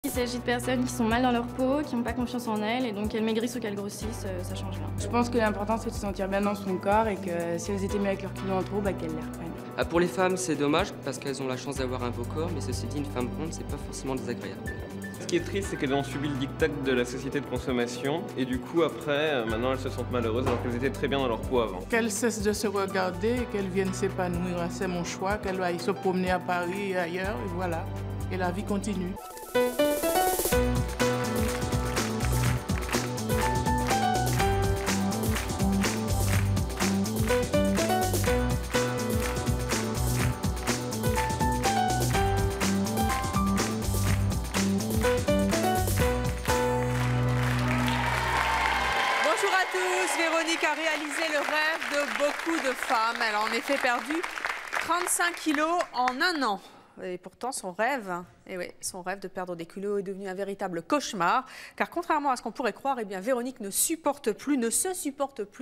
Il s'agit de personnes qui sont mal dans leur peau, qui n'ont pas confiance en elles, et donc qu'elles maigrissent ou qu'elles grossissent, ça change rien. Je pense que l'important c'est de se sentir bien dans son corps et que si elles étaient mises avec leurs kilos en trop, qu'elles les reprennent. Pour les femmes, c'est dommage parce qu'elles ont la chance d'avoir un beau corps, mais ceci dit, une femme ronde, c'est pas forcément désagréable. Ce qui est triste, c'est qu'elles ont subi le diktat de la société de consommation et du coup, après, maintenant, elles se sentent malheureuses alors qu'elles étaient très bien dans leur peau avant. Qu'elles cessent de se regarder et qu'elles viennent s'épanouir, c'est mon choix, qu'elles aillent se promener à Paris et ailleurs, et voilà. Et la vie continue. Véronique a réalisé le rêve de beaucoup de femmes. Elle a en effet perdu 35 kilos en un an. Et pourtant, son rêve de perdre des kilos est devenu un véritable cauchemar. Car contrairement à ce qu'on pourrait croire, eh bien, Véronique ne se supporte plus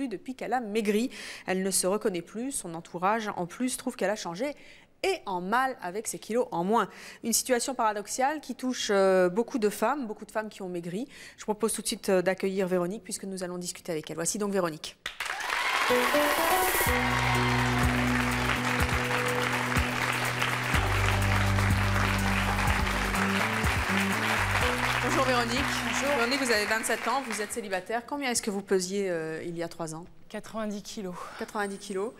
depuis qu'elle a maigri. Elle ne se reconnaît plus. Son entourage, en plus, trouve qu'elle a changé et en mal avec ses kilos en moins. Une situation paradoxale qui touche beaucoup de femmes qui ont maigri. Je propose tout de suite d'accueillir Véronique puisque nous allons discuter avec elle. Voici donc Véronique. Bonjour Véronique. Bonjour. Véronique, vous avez 27 ans, vous êtes célibataire. Combien est-ce que vous pesiez il y a 3 ans? 90 kilos. 90 kilos.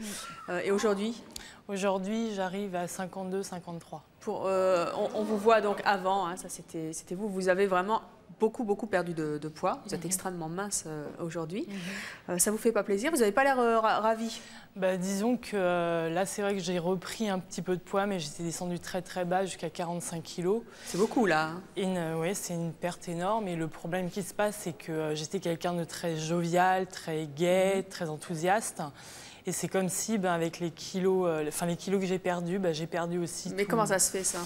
Et aujourd'hui? Aujourd'hui, j'arrive à 52, 53. On vous voit donc avant, hein, ça c'était vous. Vous avez vraiment beaucoup perdu de poids. Vous êtes extrêmement mince aujourd'hui. Ça vous fait pas plaisir? Vous n'avez pas l'air ravi. Disons que là, c'est vrai que j'ai repris un petit peu de poids, mais j'étais descendue très bas jusqu'à 45 kilos. C'est beaucoup là. Oui, c'est une perte énorme. Et le problème qui se passe, c'est que j'étais quelqu'un de très jovial, très gai, très enthousiaste. Et c'est comme si, avec les kilos que j'ai perdus, j'ai perdu aussi. Mais comment ça se fait ça?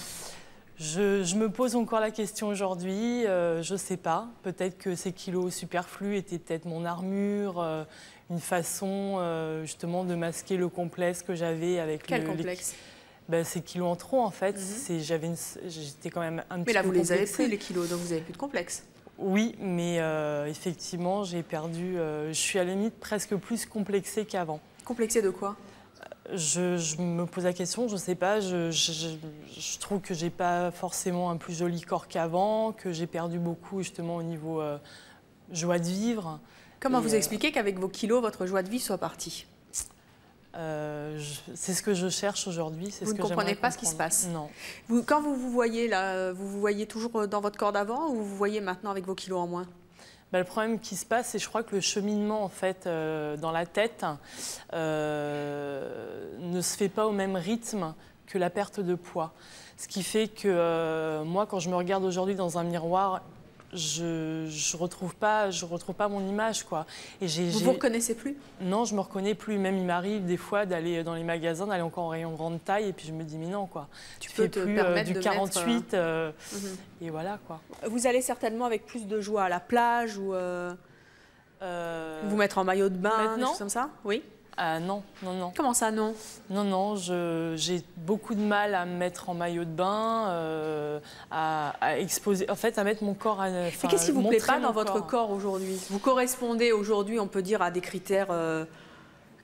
Je me pose encore la question aujourd'hui, je ne sais pas. Peut-être que ces kilos superflus étaient peut-être mon armure, une façon justement de masquer le complexe que j'avais avec Quel complexe? Ces kilos en trop en fait. J'étais quand même un petit peu Mais là, vous les avez complexée. pris les kilos, donc vous n'avez plus de complexe. Oui, mais effectivement, j'ai perdu. Je suis à la limite presque plus complexée qu'avant. Complexée de quoi? Je me pose la question, je ne sais pas. Je trouve que j'ai pas forcément un plus joli corps qu'avant, que j'ai perdu beaucoup justement au niveau joie de vivre. Comment vous expliquez qu'avec vos kilos, votre joie de vivre soit partie? C'est ce que je cherche aujourd'hui. Vous ne comprenez pas ce qui se passe? Non. Quand vous vous voyez là, vous vous voyez toujours dans votre corps d'avant ou vous vous voyez maintenant avec vos kilos en moins? Le problème qui se passe, c'est je crois que le cheminement en fait dans la tête ne se fait pas au même rythme que la perte de poids. Ce qui fait que moi, quand je me regarde aujourd'hui dans un miroir, je retrouve pas mon image quoi. Et vous reconnaissez plus? Non, je me reconnais plus. Même il m'arrive des fois d'aller dans les magasins, d'aller encore en rayon grande taille, et puis je me dis mais non quoi. Tu peux te permettre du de 48 et voilà quoi. Vous allez certainement avec plus de joie à la plage ou vous mettre en maillot de bain, des choses comme ça? Oui. Non. Comment ça, non? Non, j'ai beaucoup de mal à me mettre en maillot de bain, à exposer, en fait, à mettre mon corps à... Mais qu'est-ce qui vous plaît pas dans votre corps aujourd'hui? Vous correspondez aujourd'hui, on peut dire, à des critères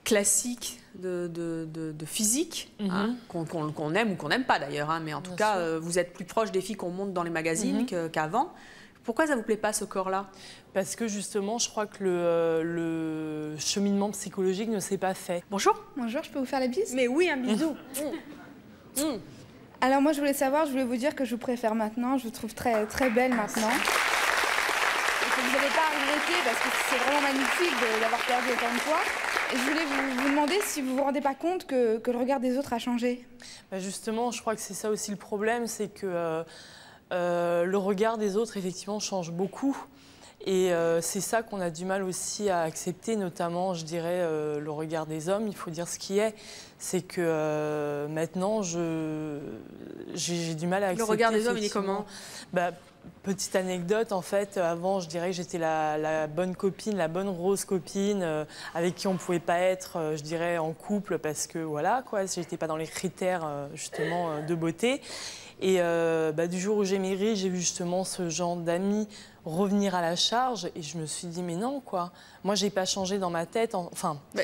classiques de physique, hein, qu'on aime ou qu'on n'aime pas d'ailleurs, hein, mais en tout cas, vous êtes plus proche des filles qu'on montre dans les magazines qu'avant. Pourquoi ça ne vous plaît pas, ce corps-là? Parce que justement, je crois que le cheminement psychologique ne s'est pas fait. Bonjour. Bonjour, je peux vous faire la bise? Mais oui, un bisou. Alors moi, je voulais vous dire que je vous préfère maintenant. Je vous trouve très belle maintenant. Et que vous n'allez pas regretter parce que c'est vraiment magnifique d'avoir perdu autant de poids. Et je voulais vous demander si vous ne vous rendez pas compte que le regard des autres a changé. Justement, je crois que c'est ça aussi le problème, c'est que le regard des autres, effectivement, change beaucoup. Et c'est ça qu'on a du mal aussi à accepter, notamment, je dirais, le regard des hommes. Il faut dire ce qui est. C'est que maintenant, j'ai du mal à accepter. Le regard des hommes, il est comment? Petite anecdote, en fait, avant, je dirais que j'étais la bonne copine, la bonne rose copine, avec qui on ne pouvait pas être, je dirais, en couple, parce que, voilà, quoi, j'étais pas dans les critères, justement, de beauté. Et du jour où j'ai maigri, j'ai vu justement ce genre d'amis revenir à la charge et je me suis dit mais non quoi, moi j'ai pas changé dans ma tête,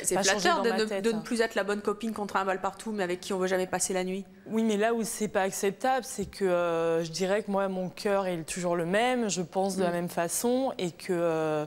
c'est flatteur de ne plus être la bonne copine qu'on trimballe partout mais avec qui on veut jamais passer la nuit. Oui mais là où c'est pas acceptable c'est que je dirais que moi mon cœur est toujours le même, je pense de la même façon et que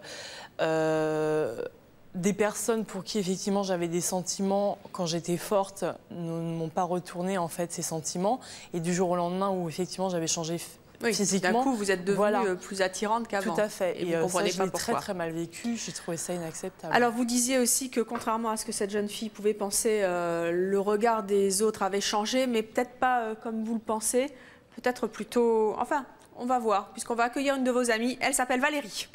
des personnes pour qui effectivement j'avais des sentiments quand j'étais forte ne m'ont pas retourné en fait ces sentiments et du jour au lendemain où effectivement j'avais changé physiquement. D'un coup, vous êtes devenue plus attirante qu'avant. Tout à fait. Et vous comprenez ça, je l'ai très mal vécu. J'ai trouvé ça inacceptable. Alors, vous disiez aussi que contrairement à ce que cette jeune fille pouvait penser, le regard des autres avait changé, mais peut-être pas comme vous le pensez. Peut-être plutôt... Enfin, on va voir, puisqu'on va accueillir une de vos amies. Elle s'appelle Valérie.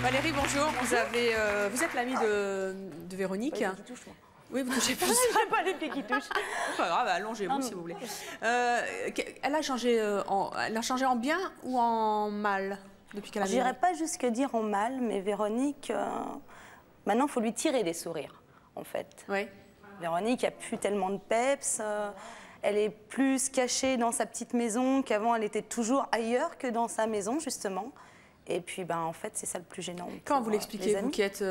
Valérie, bonjour. Vous êtes l'amie de Véronique. Oui, qui touche, moi. Oui, vous touchez plus. Je n'ai pas les pieds qui touchent. Pas grave, allongez-vous si vous voulez. Elle a changé en bien ou en mal depuis qu'elle a maigri? Je n'irais pas jusque dire en mal, mais Véronique, maintenant, il faut lui tirer des sourires, en fait. Oui. Véronique n'a plus tellement de peps. Elle est plus cachée dans sa petite maison qu'avant. Elle était toujours ailleurs que dans sa maison, justement. Et puis, en fait, c'est ça le plus gênant. Quand vous l'expliquez, vous qui êtes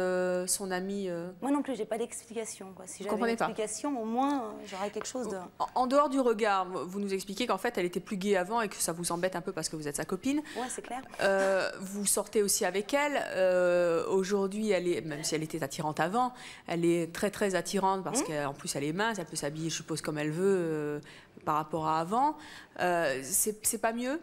son amie Moi non plus, j'ai pas d'explication. Si j'avais une explication, au moins, j'aurais quelque chose de... En dehors du regard, vous nous expliquez qu'en fait, elle était plus gaie avant et que ça vous embête un peu parce que vous êtes sa copine. Oui, c'est clair. Vous sortez aussi avec elle. Aujourd'hui, même si elle était attirante avant, elle est très, très attirante parce qu'en plus, elle est mince, elle peut s'habiller, je suppose, comme elle veut par rapport à avant. C'est pas mieux ?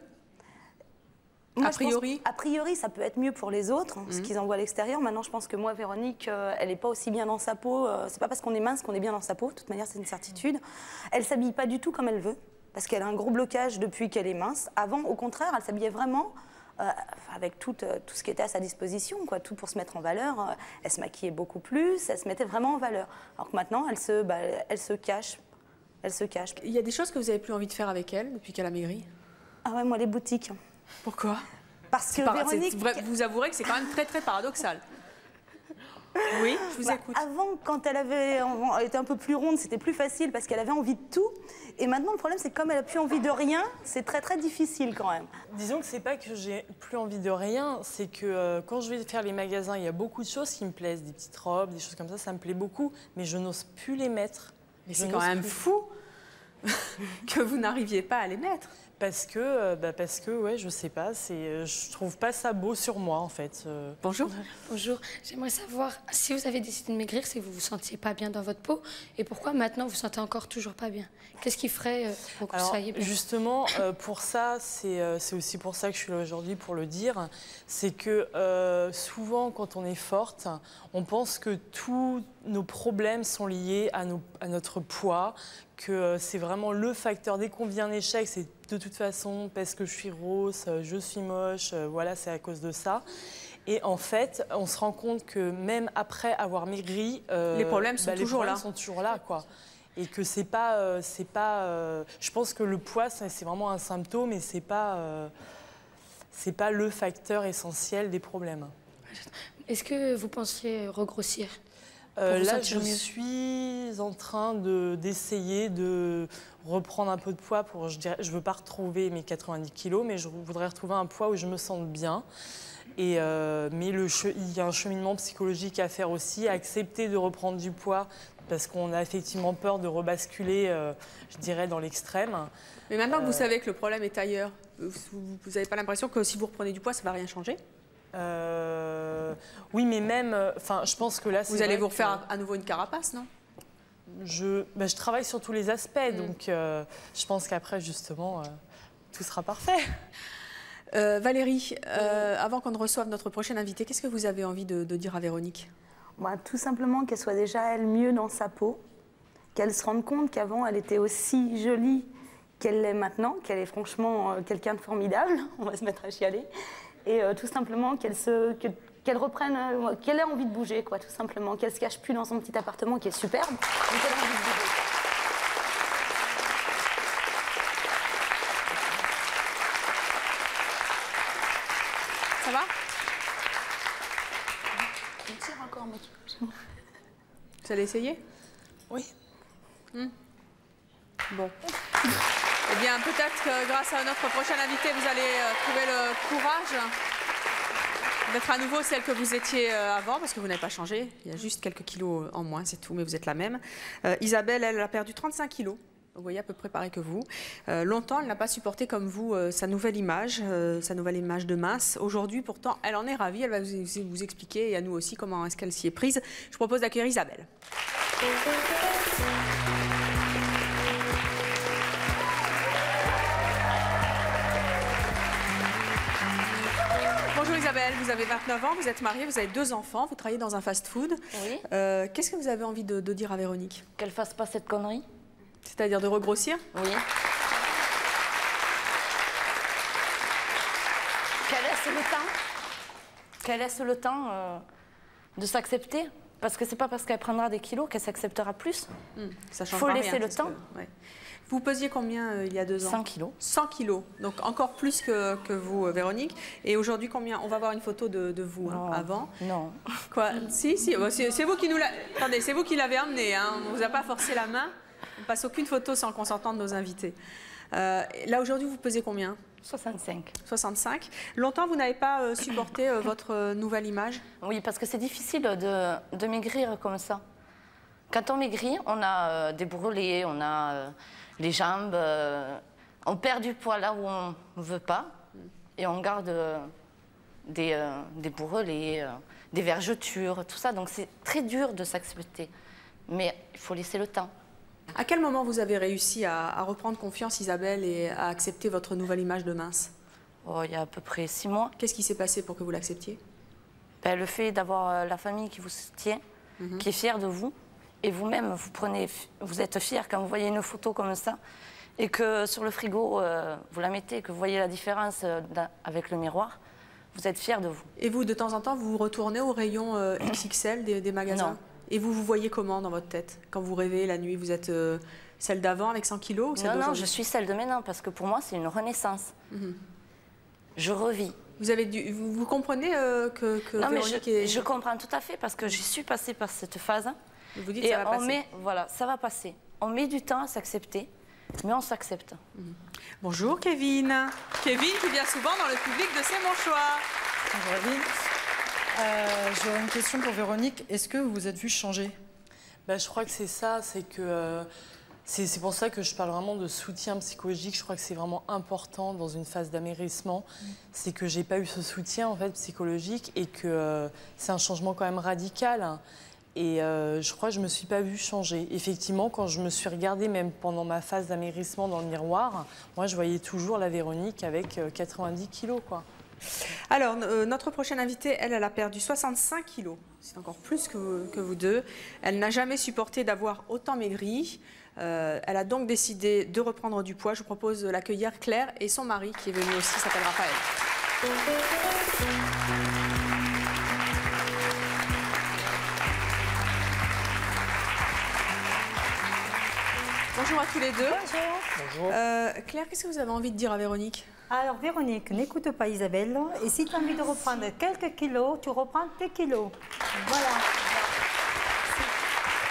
Moi, a priori, ça peut être mieux pour les autres, ce qu'ils envoient à l'extérieur. Maintenant, je pense que moi, Véronique, elle n'est pas aussi bien dans sa peau. C'est pas parce qu'on est mince qu'on est bien dans sa peau. De toute manière, c'est une certitude. Elle s'habille pas du tout comme elle veut, parce qu'elle a un gros blocage depuis qu'elle est mince. Avant, au contraire, elle s'habillait vraiment avec tout ce qui était à sa disposition, tout pour se mettre en valeur. Elle se maquillait beaucoup plus, elle se mettait vraiment en valeur. Alors que maintenant, elle se cache. Elle se cache. Il y a des choses que vous n'avez plus envie de faire avec elle depuis qu'elle a maigri? Ah ouais, moi, les boutiques. Pourquoi? Parce que Véronique... Vous avouerez que c'est quand même très, très paradoxal. Oui, je vous écoute. Avant, quand elle était un peu plus ronde, c'était plus facile parce qu'elle avait envie de tout. Et maintenant, le problème, c'est que comme elle n'a plus envie de rien, c'est très, très difficile quand même. Disons que c'est pas que j'ai plus envie de rien, c'est que quand je vais faire les magasins, il y a beaucoup de choses qui me plaisent, des petites robes, des choses comme ça me plaît beaucoup, mais je n'ose plus les mettre. Mais c'est quand même fou que vous n'arriviez pas à les mettre. Parce que ouais, je sais pas, je trouve pas ça beau sur moi en fait. Bonjour. Bonjour, j'aimerais savoir si vous avez décidé de maigrir, c'est que vous vous sentiez pas bien dans votre peau et pourquoi maintenant vous vous sentez encore toujours pas bien? Qu'est-ce qui ferait pour que vous soyez bien? Justement, pour ça, c'est aussi pour ça que je suis là aujourd'hui pour le dire, c'est que souvent quand on est forte, on pense que tous nos problèmes sont liés à notre poids, que c'est vraiment le facteur. Dès qu'on vit un échec, c'est de toute façon parce que je suis rose, je suis moche, voilà, c'est à cause de ça. Et en fait, on se rend compte que même après avoir maigri, les problèmes sont toujours là, quoi. Et que c'est pas, je pense que le poids, c'est vraiment un symptôme, et c'est pas le facteur essentiel des problèmes. Est-ce que vous pensiez regrossir? Là, je suis en train d'essayer de reprendre un peu de poids. Je ne veux pas retrouver mes 90 kilos, mais je voudrais retrouver un poids où je me sente bien. Mais il y a un cheminement psychologique à faire aussi, accepter de reprendre du poids, parce qu'on a effectivement peur de rebasculer, je dirais, dans l'extrême. Mais maintenant que vous savez que le problème est ailleurs, vous n'avez pas l'impression que si vous reprenez du poids, ça ne va rien changer? Oui, mais même, je pense que là, vous allez vous refaire à nouveau une carapace, non? Je travaille sur tous les aspects, donc je pense qu'après, justement, tout sera parfait. Valérie, avant qu'on ne reçoive notre prochaine invitée, qu'est-ce que vous avez envie de dire à Véronique? Tout simplement qu'elle soit déjà, elle, mieux dans sa peau, qu'elle se rende compte qu'avant, elle était aussi jolie qu'elle l'est maintenant, qu'elle est franchement quelqu'un de formidable, on va se mettre à chialer. Et tout simplement qu'elle reprenne, qu'elle ait envie de bouger, quoi, tout simplement, qu'elle se cache plus dans son petit appartement qui est superbe, mais qu'elle ait envie de bouger. Ça va? Vous allez essayer? Oui. Bon. Eh bien, peut-être que grâce à notre prochaine invitée, vous allez trouver le courage d'être à nouveau celle que vous étiez avant, parce que vous n'avez pas changé. Il y a juste quelques kilos en moins, c'est tout, mais vous êtes la même. Isabelle, elle a perdu 35 kilos. Vous voyez, à peu près pareil que vous. Longtemps, elle n'a pas supporté comme vous sa nouvelle image de mince. Aujourd'hui, pourtant, elle en est ravie. Elle va vous expliquer, et à nous aussi, comment est-ce qu'elle s'y est prise. Je vous propose d'accueillir Isabelle. Bonjour Isabelle, vous avez 29 ans, vous êtes mariée, vous avez 2 enfants, vous travaillez dans un fast-food. Oui. Qu'est-ce que vous avez envie de dire à Véronique? Qu'elle fasse pas cette connerie. C'est-à-dire de regrossir? Oui. Qu'elle laisse le temps. Qu'elle laisse le temps de s'accepter. Parce que c'est pas parce qu'elle prendra des kilos qu'elle s'acceptera plus. Ça change faut pas laisser rien, le temps. ouais. Vous pesiez combien il y a 2 ans? 100 kilos. 100 kilos, donc encore plus que vous, Véronique. Et aujourd'hui, combien? On va voir une photo de vous avant. Non. Quoi? Si, c'est vous qui nous l'avez... Attendez, c'est vous qui l'avez amené, hein. On ne vous a pas forcé la main. On ne passe aucune photo sans le consentement de nos invités. Là, aujourd'hui, vous pesez combien? 65. 65. Longtemps, vous n'avez pas supporté votre nouvelle image? Oui, parce que c'est difficile de maigrir comme ça. Quand on maigrit, on a des bourrelets, on a les jambes, on perd du poids là où on ne veut pas et on garde des bourrelets, des vergetures, tout ça. Donc c'est très dur de s'accepter, mais il faut laisser le temps. À quel moment vous avez réussi à reprendre confiance, Isabelle, et à accepter votre nouvelle image de mince? Oh, il y a à peu près 6 mois. Qu'est-ce qui s'est passé pour que vous l'acceptiez? Ben, le fait d'avoir la famille qui vous soutient, qui est fière de vous, et vous-même, vous êtes fier quand vous voyez une photo comme ça, et que sur le frigo, vous la mettez, que vous voyez la différence avec le miroir, vous êtes fier de vous. Et vous, de temps en temps, vous retournez au rayon XXL des magasins? Non. Et vous voyez comment dans votre tête? Quand vous rêvez la nuit, vous êtes celle d'avant avec 100 kilos ou celle d'aujourd'hui? Non, je suis celle de maintenant, parce que pour moi, c'est une renaissance. Je revis. Vous comprenez que non, mais Véronique je comprends tout à fait, parce que je suis passée par cette phase. Vous dites et ça va passer. Voilà, ça va passer. On met du temps à s'accepter, mais on s'accepte. Bonjour Kevin. Kevin qui vient souvent dans le public de C'est mon choix. Bonjour Evelyne. J'aurais une question pour Véronique. Est-ce que vous vous êtes vue changer? Je crois que c'est ça, c'est que c'est pour ça que je parle vraiment de soutien psychologique. Je crois que c'est vraiment important dans une phase d'amaigrissement. C'est que j'ai pas eu ce soutien en fait psychologique et que c'est un changement quand même radical. Et je crois que je ne me suis pas vue changer. Effectivement, quand je me suis regardée, même pendant ma phase d'amaigrissement dans le miroir, moi, je voyais toujours la Véronique avec 90 kilos, quoi. Alors, notre prochaine invitée, elle a perdu 65 kilos. C'est encore plus que vous deux. Elle n'a jamais supporté d'avoir autant maigri. Elle a donc décidé de reprendre du poids. Je vous propose de l'accueillir, Claire, et son mari, qui est venu aussi, s'appelle Raphaël. Bonjour à tous les deux. Bonjour. Claire, qu'est-ce que vous avez envie de dire à Véronique? Alors Véronique, n'écoute pas Isabelle. Et si tu as envie de reprendre quelques kilos, tu reprends tes kilos. Voilà.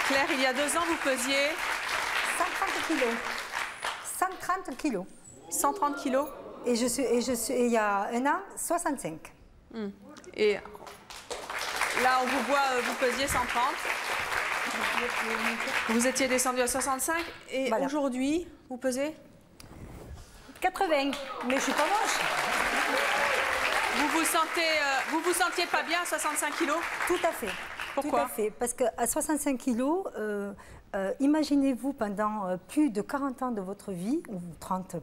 Claire, il y a 2 ans, vous pesiez 130 kilos. 130 kilos. 130 kilos. Et il y a 1 an, 65. Et là, on vous voit, vous pesiez 130. Vous étiez descendu à 65 et voilà. Aujourd'hui, vous pesez 80, mais je suis pas moche. Vous vous sentiez pas bien à 65 kilos? Tout à fait. Pourquoi? Tout à fait, parce qu'à 65 kilos, imaginez-vous pendant plus de 40 ans de votre vie, ou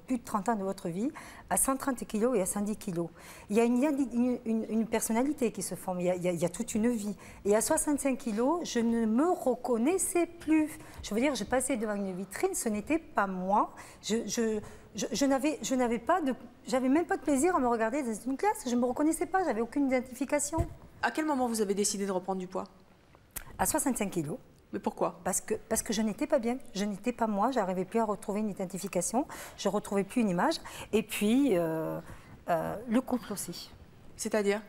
plus de 30 ans de votre vie, à 130 kilos et à 110 kilos. Il y a une personnalité qui se forme, il y a toute une vie. Et à 65 kilos, je ne me reconnaissais plus. Je veux dire, je passais devant une vitrine, ce n'était pas moi. J'avais même pas de plaisir à me regarder dans une classe. Je ne me reconnaissais pas, j'avais aucune identification. À quel moment vous avez décidé de reprendre du poids? À 65 kilos. Mais pourquoi? Parce que je n'étais pas bien, je n'étais pas moi, je n'arrivais plus à retrouver une identification, je ne retrouvais plus une image. Et puis, le couple aussi. C'est-à-dire?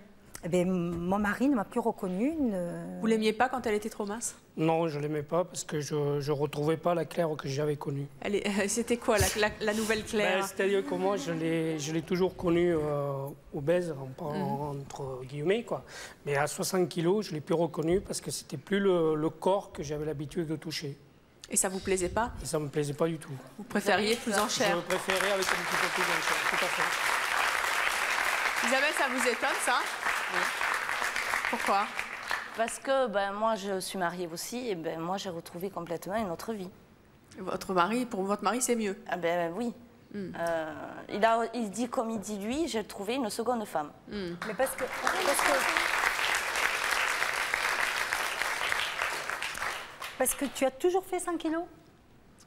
Eh bien, mon mari ne m'a plus reconnue. Vous l'aimiez pas quand elle était trop mince? Non, je ne l'aimais pas parce que je ne retrouvais pas la Claire que j'avais connue. C'était quoi la nouvelle Claire? C'est-à-dire que moi, je l'ai toujours connue obèse, entre guillemets, quoi. Mais à 60 kilos, je ne l'ai plus reconnue parce que c'était plus le corps que j'avais l'habitude de toucher. Et ça vous plaisait pas? Et ça ne me plaisait pas du tout. Vous préfériez plus en chair? Je préférais avec un petit peu plus en chair, tout à fait. Isabelle, ça vous étonne, ça? Oui. Pourquoi? Parce que moi, je suis mariée aussi, et moi, j'ai retrouvé complètement une autre vie. Pour votre mari, c'est mieux? Ah oui. Il dit comme il dit lui, j'ai trouvé une seconde femme. Mais parce que tu as toujours fait 100 kilos?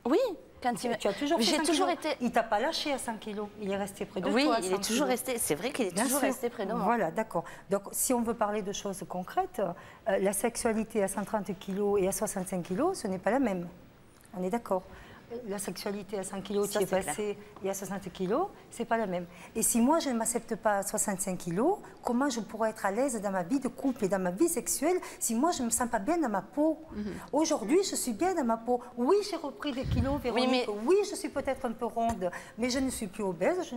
Oui. Tu as toujours fait 100 kilos. Il t'a pas lâché à 100 kilos. Il est resté près de toi. Oui, il est toujours resté. C'est vrai qu'il est toujours resté près de moi. Voilà, d'accord. Donc, si on veut parler de choses concrètes, la sexualité à 130 kilos et à 65 kilos, ce n'est pas la même. On est d'accord. La sexualité à 100 kilos, tu es passé, et à 60 kilos, c'est pas la même. Et si moi, je ne m'accepte pas à 65 kilos, comment je pourrais être à l'aise dans ma vie de couple et dans ma vie sexuelle si moi, je ne me sens pas bien dans ma peau? Aujourd'hui, je suis bien dans ma peau. Oui, j'ai repris des kilos, Véronique. Oui, je suis peut-être un peu ronde, mais je ne suis plus obèse, je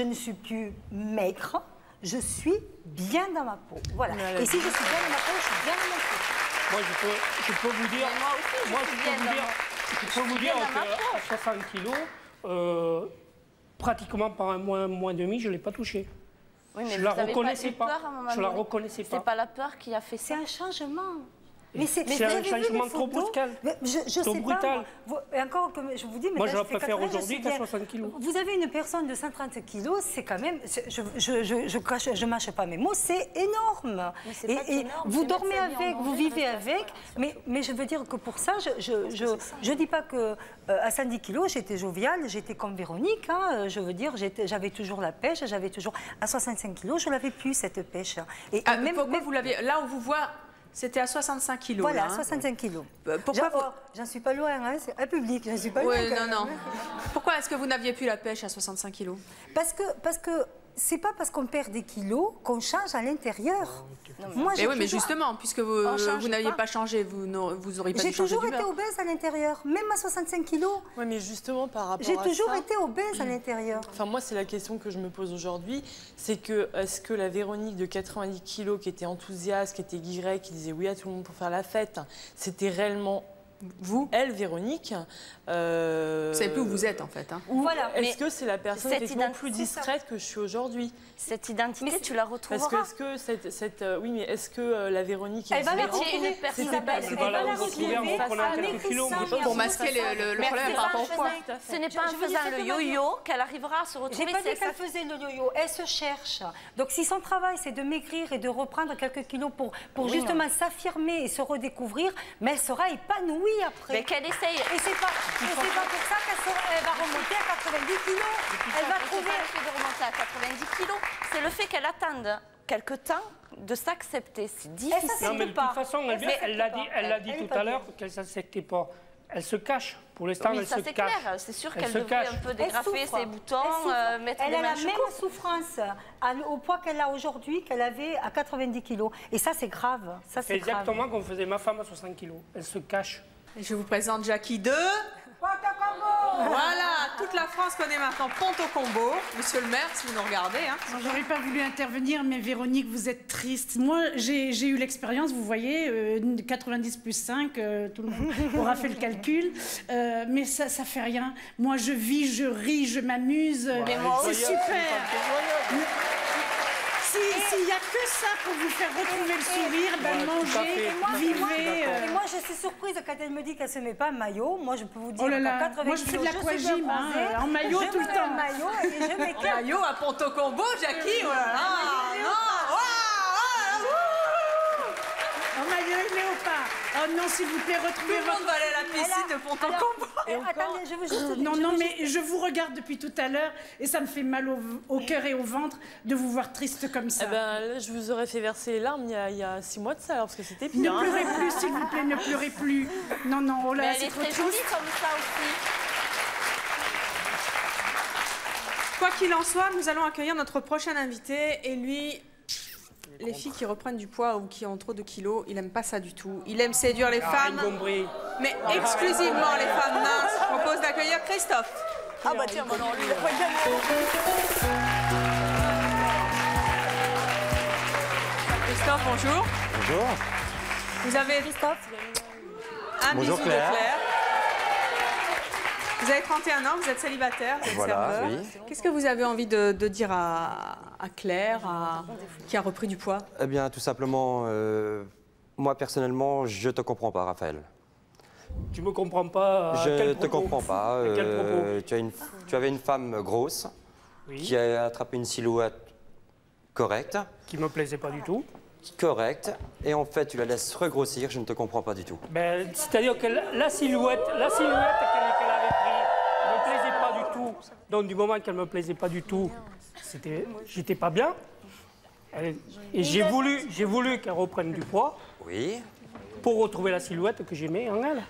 ne suis plus maigre. Je suis bien dans ma peau. Voilà. Et si je suis bien dans ma peau, je suis bien dans ma peau. Moi, je peux vous dire... Moi aussi, je peux vous dire qu'à 60 kilos, pratiquement par un mois et demi, je ne l'ai pas touché. Oui, mais je ne la reconnaissais pas. Je ne la reconnaissais pas. C'est pas la peur qui a fait ça. C'est un changement. C'est un changement trop brutal. Trop brutal. Et encore, comme je vous dis, moi, je la préfère aujourd'hui qu'à 60 kilos. Vous avez une personne de 130 kilos, c'est quand même, je mâche pas mes mots, c'est énorme. Et vous dormez avec, vous vivez avec, mais je veux dire que pour ça, je dis pas que à 110 kilos, j'étais joviale, j'étais comme Véronique. Hein, je veux dire, j'avais toujours la pêche, j'avais toujours. À 65 kilos, je l'avais plus cette pêche. Et même vous l'aviez. Là, on vous voit. C'était à 65 kilos. Voilà, 65 kilos. Pourquoi j'en suis pas loin, hein, c'est un public, j'en suis pas loin. Non. Pourquoi est-ce que vous n'aviez plus la pêche à 65 kilos? Parce que c'est pas parce qu'on perd des kilos qu'on change à l'intérieur. Mais justement, puisque vous n'aviez pas changé, vous n'auriez pas dû changer. J'ai toujours été obèse à l'intérieur, même à 65 kilos. Oui, mais justement, par rapport à ça... J'ai toujours été obèse à l'intérieur. Enfin, moi, c'est la question que je me pose aujourd'hui. C'est que, est-ce que la Véronique de 90 kilos, qui était enthousiaste, qui était guirée, qui disait oui à tout le monde pour faire la fête, c'était réellement... Vous, elle, Véronique, vous savez plus où vous êtes en fait. Hein. Voilà. Est-ce que c'est la personne effectivement plus discrète que je suis aujourd'hui? Cette identité, tu la retrouveras. Parce que est-ce que oui, mais est-ce que la Véronique est différente? Elle va la retrouver en reprenant quelques kilos. Pour masquer le problème par rapport au poids. Ce n'est pas en faisant le yo-yo qu'elle arrivera à se retrouver. J'ai pas dit qu'elle faisait le yo-yo. Elle se cherche. Donc si son travail c'est de maigrir et de reprendre quelques kilos pour justement s'affirmer et se redécouvrir, mais elle sera épanouie après. Mais qu'elle essaye. Et c'est pas pour ça qu'elle va remonter à 90 kilos. Elle va trouver. De remonter à 90 kilos. C'est le fait qu'elle attende quelque temps de s'accepter. C'est difficile. Non, mais de toute façon, elle l'a dit tout à l'heure qu'elle ne s'acceptait pas. Elle se cache. Pour l'instant, elle se cache. C'est clair. C'est sûr qu'elle devrait un peu dégrafer ses boutons, mettre des Elle a la manches même souffrance au poids qu'elle a aujourd'hui qu'elle avait à 90 kilos. Et ça, c'est grave. C'est exactement comme faisait ma femme à 60 kilos. Elle se cache. Et je vous présente Jackie de... Voilà, toute la France connaît maintenant Ponto Combo. Monsieur le maire, si vous nous regardez. Hein. J'aurais pas voulu intervenir, mais Véronique, vous êtes triste. Moi, j'ai eu l'expérience, vous voyez, 90 plus 5, tout le monde aura fait le calcul. Mais ça fait rien. Moi, je vis, je ris, je m'amuse. C'est super. S'il n'y a que ça pour vous faire retrouver le sourire, mangez, vivez. Et moi, je suis surprise quand elle me dit qu'elle ne se met pas un maillot. Moi, je peux vous dire qu'à 80 moi, je fais de l'aquagym, en maillot tout le temps. Maillot à Ponto Combo, Jackie, oh là là. En maillot et léopard. Oh non, s'il vous plaît, retrouvez votre... Tout le monde va aller à la piscine de Ponto Combo. Attendez, je veux juste... Non, mais je vous regarde depuis tout à l'heure et ça me fait mal au cœur et au ventre de vous voir triste comme ça. Eh ben, là, je vous aurais fait verser les larmes il y a 6 mois de ça, alors, parce que c'était pire. Ne pleurez plus, s'il vous plaît, ne pleurez plus. Non, oh là, c'est trop triste. Elle est très jolie comme ça aussi. Quoi qu'il en soit, nous allons accueillir notre prochain invité et lui... les filles qui reprennent du poids ou qui ont trop de kilos, il n'aime pas ça du tout. Il aime séduire les femmes, mais exclusivement les femmes minces. Je propose d'accueillir Christophe. Ah bah tiens, maintenant lui, il a pas Christophe, bonjour. Bonjour. Vous avez Christophe. Un Bonjour, bisou Claire. de Claire. Vous avez 31 ans, vous êtes célibataire, vous êtes serveur. Oui. Qu'est-ce que vous avez envie de dire à Claire, qui a repris du poids? Eh bien, tout simplement, moi personnellement, je te comprends pas, Raphaël. Tu me comprends pas? Je te comprends pas. À quel propos? Tu avais une femme grosse qui a attrapé une silhouette correcte. Qui me plaisait pas du tout. Correcte. Et en fait, tu la laisses regrossir. Je ne te comprends pas du tout. Ben, c'est-à-dire que la silhouette qu'elle avait prise ne me plaisait pas du tout. Donc du moment qu'elle me plaisait pas du tout, j'étais pas bien. Et j'ai voulu qu'elle reprenne du poids. Oui. Pour retrouver la silhouette que j'aimais en elle.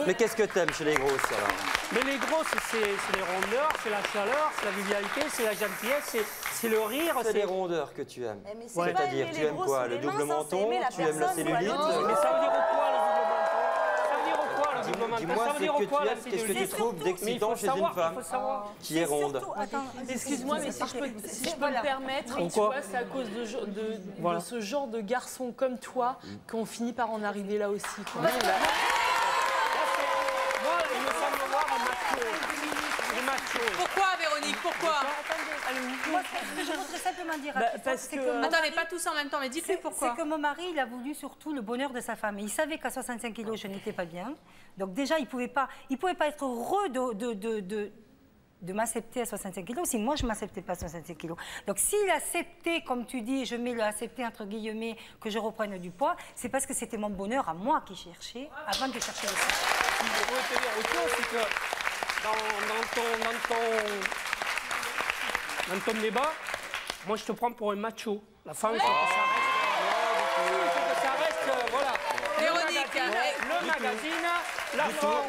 Mais qu'est-ce que t'aimes chez les grosses alors? Mais les grosses, c'est les rondeurs, c'est la chaleur, c'est la vivialité, c'est la gentillesse, c'est le rire. C'est les rondeurs que tu aimes. Ouais. C'est-à-dire, tu aimes quoi? Le double menton? Tu aimes la cellulite? Mais ça veut dire quoi le double menton? Ça veut dire quoi le double menton? Dis-moi ce que tu aimes, qu'est-ce que tu trouves d'excitant chez une femme qui est ronde? Excuse-moi, mais si je peux me permettre, tu vois, c'est à cause de ce genre de garçon comme toi qu'on finit par en arriver là aussi. Quoi. Moi, il me semble voir un macho. Pourquoi, Véronique? Pourquoi? Je voudrais simplement dire Attendez, pas tous en même temps, mais dites-lui pourquoi. C'est que mon mari, il a voulu surtout le bonheur de sa femme. Et il savait qu'à 65 kilos, je n'étais pas bien. Donc déjà, il pouvait pas être heureux de m'accepter à 65 kilos si moi je ne m'acceptais pas à 65 kilos. Donc s'il acceptait, comme tu dis, je mets le accepter entre guillemets, que je reprenne du poids, c'est parce que c'était mon bonheur à moi qui cherchais avant de chercher le sien. Je voudrais te dire autre chose, c'est que dans ton débat, moi je te prends pour un macho. La femme, il faut que ça reste, voilà. Véronique, le magazine, la forme.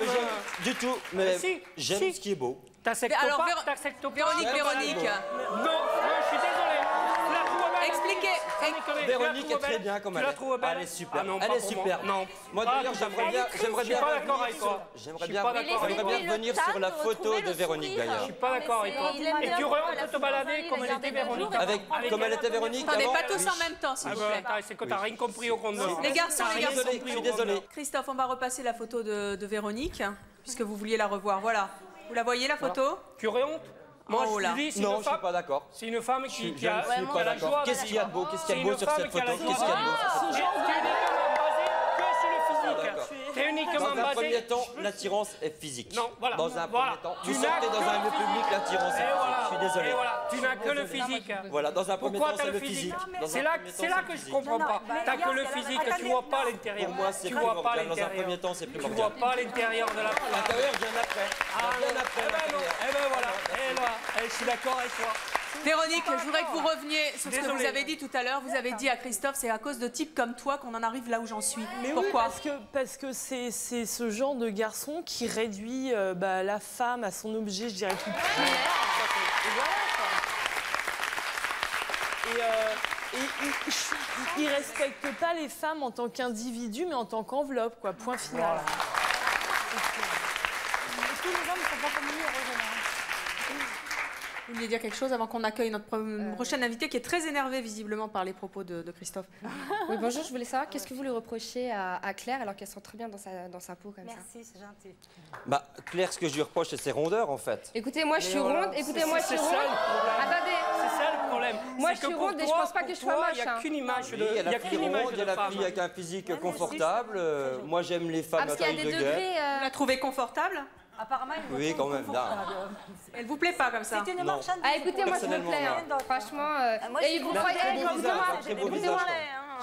Du tout, mais j'aime ce qui est beau. T'acceptes pas, Véronique. Non, je suis désolé. Expliquez. Véronique est très bien comme elle est. Elle est super. Elle est super. Non. Moi d'ailleurs, j'aimerais bien revenir sur la photo de Véronique d'ailleurs. Je suis pas d'accord avec toi. Et tu aurais te balader comme elle était Véronique. Comme elle était Véronique. Attendez, pas tous en même temps, s'il vous plaît. C'est que t'as rien compris au compte. Les garçons, Je suis désolé. Christophe, on va repasser la photo de Véronique, puisque vous vouliez la revoir. Voilà. Vous la voyez, la photo? Tu aurais honte? Moi, je dis, c'est non, je suis pas d'accord. C'est une femme qui Je ne suis pas d'accord. Qu'est-ce qu'il y a de beau? Qu'est-ce qu'il y a de beau sur cette photo? Qu'est-ce qu'il y a de beau sur cette photo? T'es uniquement basé. Dans un premier temps, l'attirance est physique. Non, voilà. Dans un premier temps, tu sortais dans un lieu public, l'attirance est physique. Je suis désolé. Tu n'as que le physique. Voilà, dans un premier temps, c'est le physique. C'est là que je comprends pas. T'as que le physique, tu vois pas l'intérieur. Pour moi, c'est primordial. Dans un premier temps, c'est primordial. Tu vois pas l'intérieur de la femme. L'intérieur vient après. Bien après. Eh ben voilà. Et là, je suis d'accord avec toi. Véronique, je voudrais que vous reveniez sur ce que vous avez dit tout à l'heure. Vous avez dit à Christophe, c'est à cause de types comme toi qu'on en arrive là où j'en suis. Mais pourquoi? Oui, parce que c'est ce genre de garçon qui réduit la femme à son objet, je dirais, plus primaire. Et il respecte pas les femmes en tant qu'individu, mais en tant qu'enveloppe, quoi. Point final. Tous les hommes ne sont pas comme lui, heureusement. Vous vouliez dire quelque chose avant qu'on accueille notre prochaine invitée qui est très énervée visiblement par les propos de Christophe. Oui, bonjour, je voulais savoir qu'est-ce que vous lui reprochez à Claire alors qu'elle sent très bien dans sa peau comme ça. Merci, c'est gentil. Bah, Claire, ce que je lui reproche, c'est ses rondeurs en fait. Écoutez, moi je suis ronde. Écoutez-moi, je suis ronde. Attendez. C'est ça le problème. Moi je suis ronde et je pense pas que je sois moche. Il n'y a qu'une image de il y a qu'une image de la fille avec un physique confortable. Moi j'aime les femmes à taille de gueule. Vous la trouvez confortable? Apparemment, oui, quand même. Elle vous plaît pas comme ça? C'est une marchande. Ah, écoutez, moi je me plais. Franchement. Et vous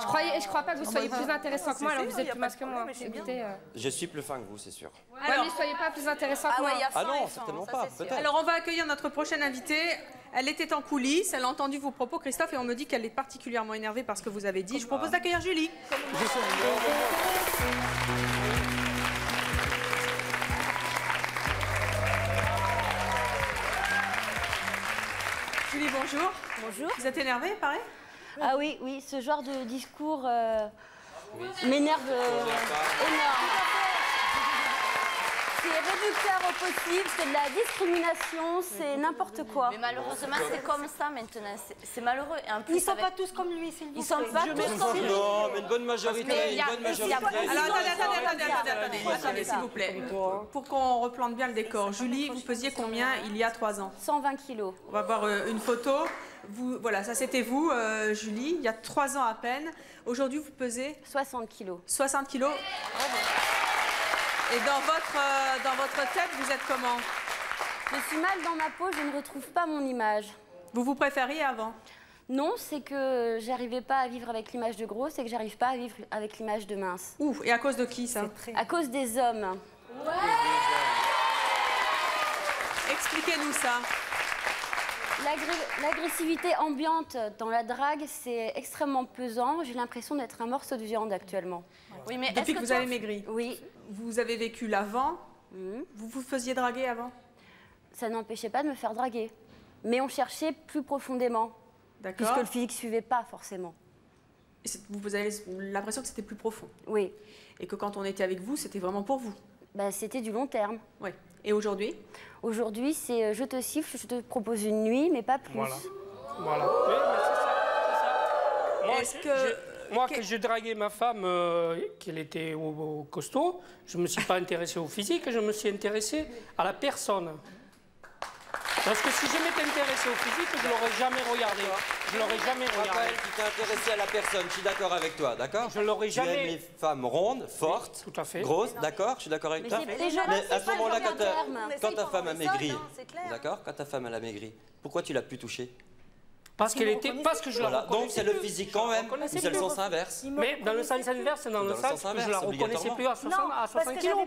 croyez. Je crois pas que vous soyez plus intéressant que moi, alors vous êtes plus mince que moi. Écoutez. Je suis plus fin que vous, c'est sûr. Ouais, mais soyez pas plus intéressant que moi. Ah non, certainement pas. Alors on va accueillir notre prochaine invitée. Elle était en coulisses, elle a entendu vos propos, Christophe, et on me dit qu'elle est particulièrement énervée par ce que vous avez dit. Je propose d'accueillir Julie. Julie, bonjour. Bonjour. Vous êtes énervée, pareil? Ah oui, oui, ce genre de discours m'énerve énorme. C'est réducteur au possible, c'est de la discrimination, c'est n'importe quoi. Mais malheureusement, c'est comme ça maintenant. C'est malheureux. Et en plus, Ils sont pas tous comme lui, s'il vous plaît. Ils sont pas tous comme lui. Non, mais une bonne majorité. Alors attendez, s'il vous plaît. Pour qu'on replante bien le décor, Julie, vous pesiez combien il y a 3 ans? 120 kilos. On va voir une photo. Voilà, ça c'était vous, Julie, il y a 3 ans à peine. Aujourd'hui, vous pesez 60 kilos. 60 kilos. Et dans votre tête, vous êtes comment? Je suis mal dans ma peau, je ne retrouve pas mon image. Vous vous préfériez avant? Non, c'est que j'arrivais pas à vivre avec l'image de grosse et que j'arrive pas à vivre avec l'image de mince. Ouf, et à cause de qui ça? À cause des hommes. Expliquez-nous ça. L'agressivité ambiante dans la drague, c'est extrêmement pesant. J'ai l'impression d'être un morceau de viande actuellement. Oui, mais depuis que vous avez maigri? Oui. Vous avez vécu l'avant? Vous vous faisiez draguer avant? Ça n'empêchait pas de me faire draguer. Mais on cherchait plus profondément. D'accord. Puisque le physique ne suivait pas forcément. Et vous avez l'impression que c'était plus profond? Oui. Et que quand on était avec vous, c'était vraiment pour vous? Bah, c'était du long terme. Oui. Et aujourd'hui? Aujourd'hui, c'est je te siffle, je te propose une nuit, mais pas plus. Voilà. Oui, mais c'est ça. Moi, que je draguais ma femme, qu'elle était au costaud, je ne me suis pas intéressé au physique, je me suis intéressé à la personne. Parce que si je m'étais intéressé au physique, je ne l'aurais jamais regardé. Je l'aurais jamais regardé. Raphaël, tu t'es intéressé à la personne, je suis d'accord avec toi, d'accord? Je l'aurais jamais. Tu aimes les femmes rondes, fortes, tout à fait. grosses, d'accord? Je suis d'accord avec toi. Mais à ce moment-là, quand ta femme a maigri, d'accord? Quand ta femme a maigri, pourquoi tu l'as plus touchée? Parce que je la reconnaissais. Donc c'est le physique quand même, ou c'est le sens inverse? Mais dans le sens inverse, c'est dans le sens que je la reconnaissais plus à 60 kilos.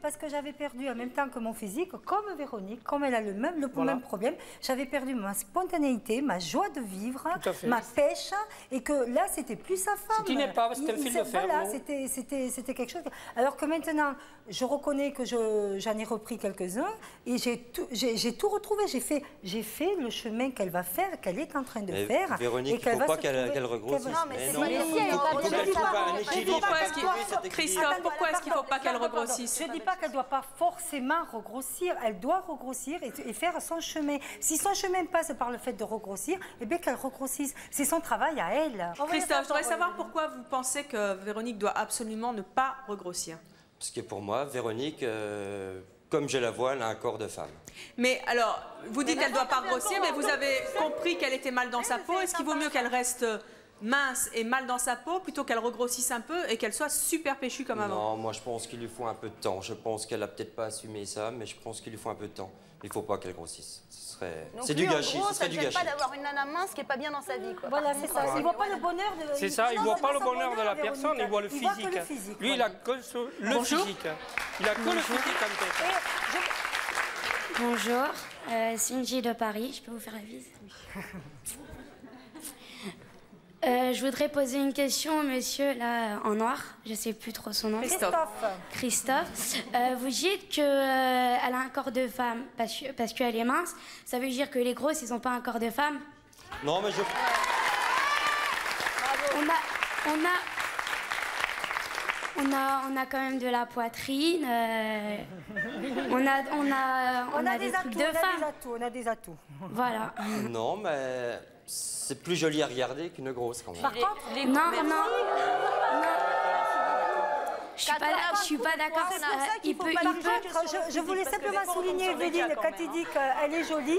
Parce que j'avais perdu en même temps que mon physique, comme Véronique, comme elle a le même problème, j'avais perdu ma spontanéité, ma joie de vivre, ma pêche, et que là, c'était plus sa femme. C'est une épave, c'est un fil de fer. Voilà, c'était quelque chose. Alors que maintenant, je reconnais que j'en ai repris quelques-uns, et j'ai tout retrouvé. J'ai fait le chemin qu'elle va faire, qu'elle est en train de faire. Véronique, il ne faut pas qu'elle regrossisse. Christophe, pourquoi est-ce qu'il ne faut pas qu'elle regrossisse? Je ne dis pas qu'elle ne doit pas forcément regrossir, elle doit regrossir et faire son chemin. Si son chemin passe par le fait de regrossir, eh bien qu'elle regrossisse. C'est son travail à elle. Christophe, je voudrais savoir pourquoi vous pensez que Véronique doit absolument ne pas regrossir. Parce que pour moi, Véronique, comme je la vois, elle a un corps de femme. Mais alors, vous dites qu'elle ne doit pas grossir, mais vous avez compris qu'elle était mal dans sa peau. Est-ce qu'il vaut mieux qu'elle reste mince et mal dans sa peau plutôt qu'elle regrossisse un peu et qu'elle soit super péchue comme avant? Non, moi je pense qu'il lui faut un peu de temps. Je pense qu'elle n'a peut-être pas assumé ça, mais je pense qu'il lui faut un peu de temps. Il ne faut pas qu'elle grossisse. C'est du gâchis. Ça ne gêne pas d'avoir une nana mince qui n'est pas bien dans sa vie. Voilà, c'est ça. Il ne voit pas le bonheur de... C'est ça, il ne voit pas le bonheur de la personne, il voit le physique. Lui, il a que le physique. Il a que le physique en tête. Bonjour, Cindy de Paris, je peux vous faire la bise? Je voudrais poser une question au monsieur là en noir, je ne sais plus trop son nom. Christophe. Vous dites qu'elle a un corps de femme parce qu'elle est mince. Ça veut dire que les grosses, ils n'ont pas un corps de femme? Non, mais je... On a quand même de la poitrine, on a des trucs de femmes. On a des atouts. Voilà. Non, mais c'est plus joli à regarder qu'une grosse quand même. Par contre, non. Je suis pas d'accord. Je voulais simplement souligner, Evelyne, quand il dit qu'elle est jolie.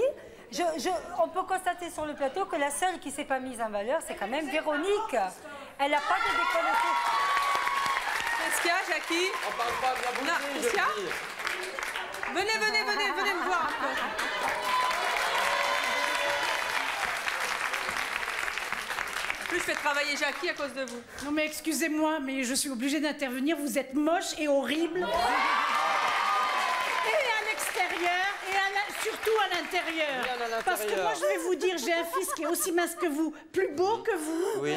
On peut constater sur le plateau que la seule qui ne s'est pas mise en valeur, c'est quand même Véronique. Elle n'a pas de décolleté. Qu'est-ce qu'il y a, Jackie? On parle pas de la bouche. Qu'est-ce qu'il y a? Venez me voir. Plus je fais travailler Jackie à cause de vous. Non mais excusez-moi, mais je suis obligée d'intervenir. Vous êtes moche et horrible. Et à l'extérieur, et surtout à l'intérieur. Parce que moi, je vais vous dire, j'ai un fils qui est aussi mince que vous, plus beau que vous. Oui.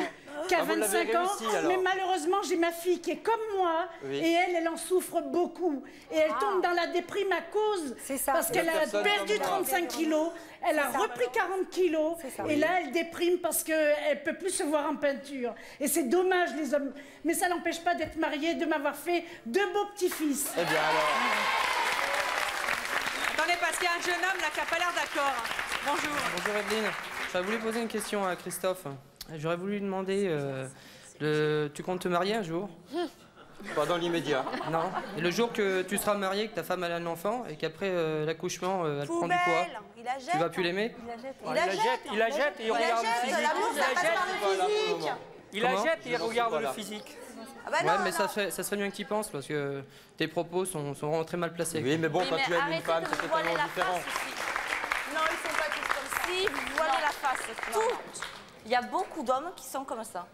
qui a Ah, vous l'avez 25 ans, réussi, alors. mais malheureusement, j'ai ma fille qui est comme moi, Oui. et elle en souffre beaucoup. Et elle tombe dans la déprime à cause, parce qu'elle a Personne perdu comme moi. 35 kilos, elle a repris 40 kilos, et là, elle déprime parce qu'elle ne peut plus se voir en peinture. Et c'est dommage, les hommes. Mais ça n'empêche pas d'être mariée, de m'avoir fait 2 beaux petits-fils. Eh bien alors. Attendez, parce qu'il y a un jeune homme là qui n'a pas l'air d'accord. Bonjour. Bonjour Evelyne. J'aurais voulu poser une question à Christophe. J'aurais voulu lui demander, tu comptes te marier un jour? Pas dans l'immédiat. Non. Et le jour que tu seras marié, que ta femme a un enfant et qu'après l'accouchement, elle prend du poids, tu vas plus l'aimer? Il la jette et il regarde le physique. Il la jette et il regarde le physique. Ah bah ouais, mais ça serait bien que tu y penses parce que tes propos sont vraiment très mal placés. Oui, mais bon, quand tu aimes une femme, c'est totalement différent. Non, ils sont pas tous comme ça. Si, vous voilez la face. Toutes. Il y a beaucoup d'hommes qui sont comme ça.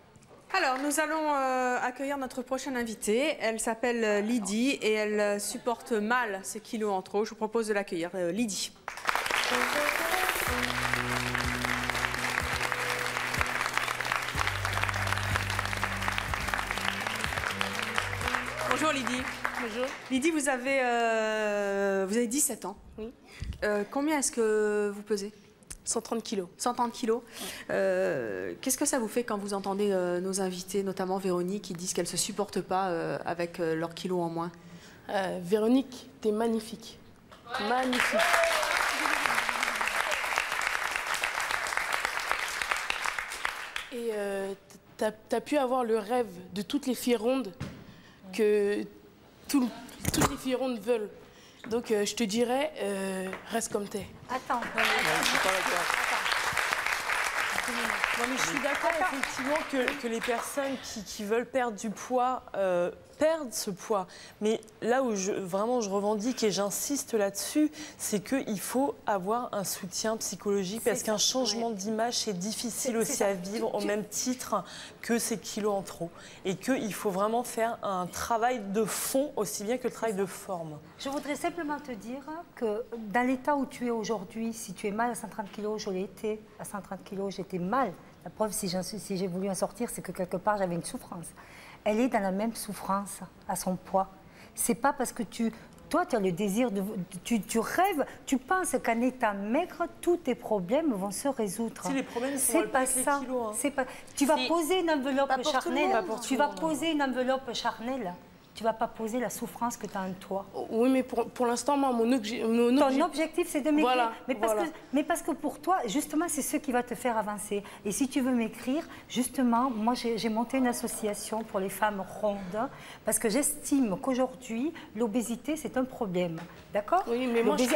Alors, nous allons accueillir notre prochaine invitée. Elle s'appelle Lydie et elle supporte mal ses kilos en trop. Je vous propose de l'accueillir. Lydie. Bonjour Lydie. Bonjour. Lydie, vous avez 17 ans. Oui. Combien est-ce que vous pesez? 130 kilos. 130 kilos. Qu'est-ce que ça vous fait quand vous entendez nos invités, notamment Véronique, qui disent qu'elles ne se supportent pas avec leurs kilos en moins? Véronique, t'es magnifique. Magnifique. Et t'as pu avoir le rêve de toutes les filles rondes que toutes les filles rondes veulent. Donc je te dirais, reste comme t'es. Attends. Non, mais je suis d'accord effectivement que les personnes qui veulent perdre du poids perdent ce poids. Mais là où vraiment je revendique et j'insiste là-dessus, c'est qu'il faut avoir un soutien psychologique parce qu'un changement d'image, c'est difficile aussi à vivre au même titre que ces kilos en trop. Et qu'il faut vraiment faire un travail de fond aussi bien que le travail de forme. Je voudrais simplement te dire que dans l'état où tu es aujourd'hui, si tu es mal à 130 kg, je l'ai été à 130 kg, j'étais mal. La preuve, si j'ai voulu en sortir, c'est que quelque part, j'avais une souffrance. Elle est dans la même souffrance à son poids. C'est pas parce que toi, tu as le désir de... Tu rêves, tu penses qu'en étant maigre, tous tes problèmes vont se résoudre. Si les problèmes, c'est pas ça. C'est pas... Tu vas poser une enveloppe charnelle. Tu vas poser une enveloppe charnelle. Tu ne vas pas poser la souffrance que tu as en toi. Oui, mais pour l'instant, moi, mon objectif, c'est de maigrir. Voilà, mais parce que pour toi, justement, c'est ce qui va te faire avancer. Et si tu veux maigrir, justement, moi, j'ai monté une association pour les femmes rondes, parce que j'estime qu'aujourd'hui, l'obésité, c'est un problème. D'accord? Oui, mais moi, attendez, j'ai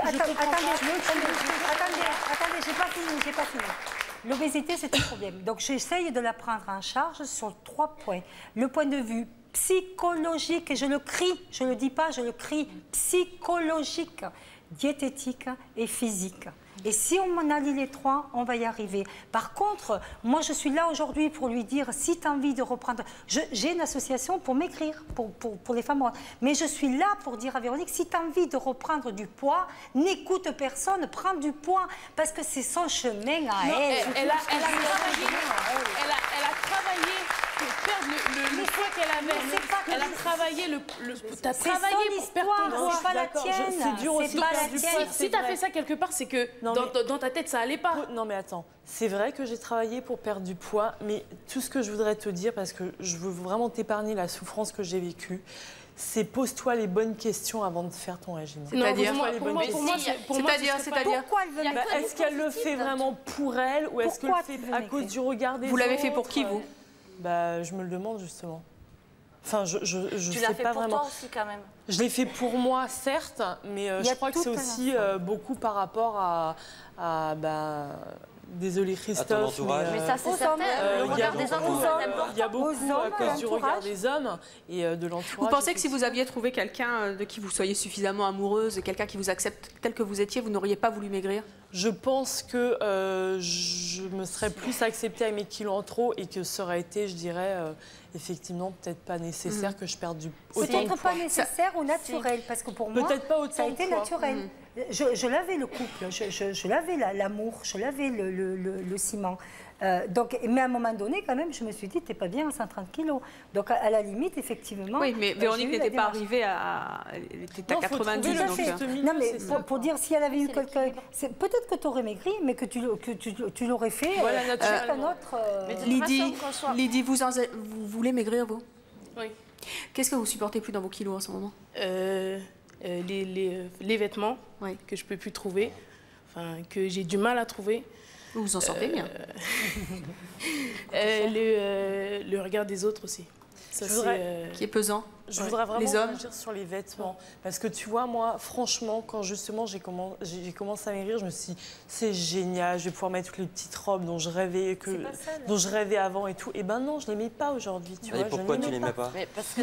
pas fini. L'obésité, c'est un problème. Donc, j'essaye de la prendre en charge sur 3 points. Le point de vue psychologique, et je le crie, je ne le dis pas, je le crie, psychologique, diététique et physique. Et si on en allie les 3, on va y arriver. Par contre, moi je suis là aujourd'hui pour lui dire, si tu as envie de reprendre... J'ai une association pour maigrir, pour les femmes. Mais je suis là pour dire à Véronique, si tu as envie de reprendre du poids, n'écoute personne, prends du poids, parce que c'est son chemin à elle. Elle a travaillé pour perdre le poids qu'elle avait. Elle a travaillé t'as travaillé pour perdre ton poids. C'est pas la tienne. C'est dur aussi de perdre du poids. Si t'as fait ça quelque part, c'est que dans ta tête, ça allait pas. Non mais attends, c'est vrai que j'ai travaillé pour perdre du poids, mais tout ce que je voudrais te dire, parce que je veux vraiment t'épargner la souffrance que j'ai vécue, c'est pose-toi les bonnes questions avant de faire ton régime. C'est-à-dire pourquoi elle veut maigrir? Est-ce qu'elle le fait vraiment pour elle ou est-ce qu'elle le fait à cause du regard des autres? Vous l'avez fait pour qui, vous? Bah, je me le demande justement. Enfin, je tu sais l'as fait pas pour vraiment. toi aussi quand même. Je l'ai fait pour moi, certes, mais je crois que c'est aussi beaucoup par rapport à désolé Christophe, mais ça c'est certain. Le regard des autres, il y a beaucoup à cause du regard des hommes et de l'entourage. Vous pensez que si vous aviez trouvé quelqu'un de qui vous soyez suffisamment amoureuse et quelqu'un qui vous accepte tel que vous étiez, vous n'auriez pas voulu maigrir? Je pense que je me serais plus acceptée avec mes kilos en trop et que ça aurait été, je dirais, effectivement, peut-être pas nécessaire que je perde autant de poids. Peut-être pas nécessaire ou naturel, parce que pour moi, ça a été naturel. Je lavais le couple, je lavais l'amour, je lavais le ciment. Mais à un moment donné, quand même, je me suis dit, t'es pas bien à 130 kilos. Donc, à la limite, effectivement... Oui, mais Véronique n'était pas arrivée à... Elle était à 90. Non, mais pour dire, si elle avait eu quelqu'un... Peut-être que tu aurais maigri, mais que tu l'aurais fait avec un autre... Lydie, vous voulez maigrir, vous? Oui. Qu'est-ce que vous supportez plus dans vos kilos en ce moment? Les vêtements que je peux plus trouver, que j'ai du mal à trouver. Vous vous en sortez bien. Le regard des autres aussi. Ça, qui est pesant. Je voudrais vraiment réagir sur les vêtements. Parce que tu vois, moi, franchement, quand justement j'ai commencé à maigrir, je me suis dit, c'est génial, je vais pouvoir mettre toutes les petites robes dont je rêvais, avant et tout. Et ben non, je ne les mets pas aujourd'hui. Et pourquoi tu ne les mets pas?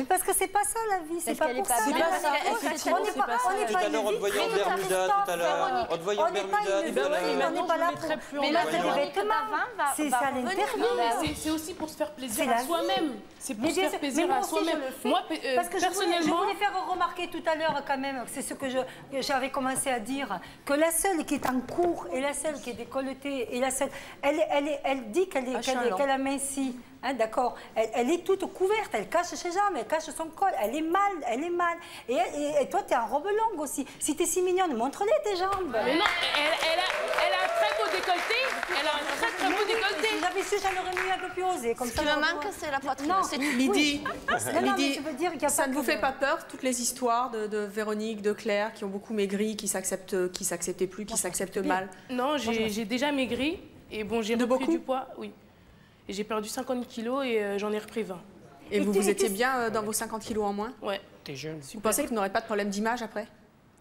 Parce que c'est pas ça la vie, c'est pas pour ça. Tout à l'heure, on te voyait en Bermuda, tout à l'heure. On te voyait en Bermuda, tout à l'heure. On n'est pas là pour... Mais là, c'est des vêtements. C'est à l'intérieur. C'est aussi pour se faire plaisir à soi-même. C'est pour se faire plaisir à soi-même. Moi, parce que personnellement... je voulais faire remarquer tout à l'heure quand même, c'est ce que j'avais commencé à dire, que la seule qui est en cours et la seule qui est décolletée et la seule, elle dit qu'elle a minci. Hein, d'accord, elle est toute couverte, elle cache ses jambes, elle cache son col, elle est mal. Et toi, tu es en robe longue aussi. Si tu es si mignonne, montre-les tes jambes. Mais non, elle a un très beau décolleté. Elle a un très beau décolleté. Si j'avais su, j'en aurais mis un peu plus osé. Comme Ce qui me manque, c'est la poitrine. Lydie, ça ne vous fait de... pas peur, toutes les histoires de Véronique, de Claire, qui ont beaucoup maigri, qui s'acceptaient plus, qui s'acceptent mal? Non, j'ai déjà maigri. Et bon, j'ai repris du poids, oui. Et j'ai perdu 50 kilos et j'en ai repris 20. Et vous étiez bien dans vos 50 kilos en moins? Ouais. T'es jeune. Vous pensez que vous n'aurez pas de problème d'image après?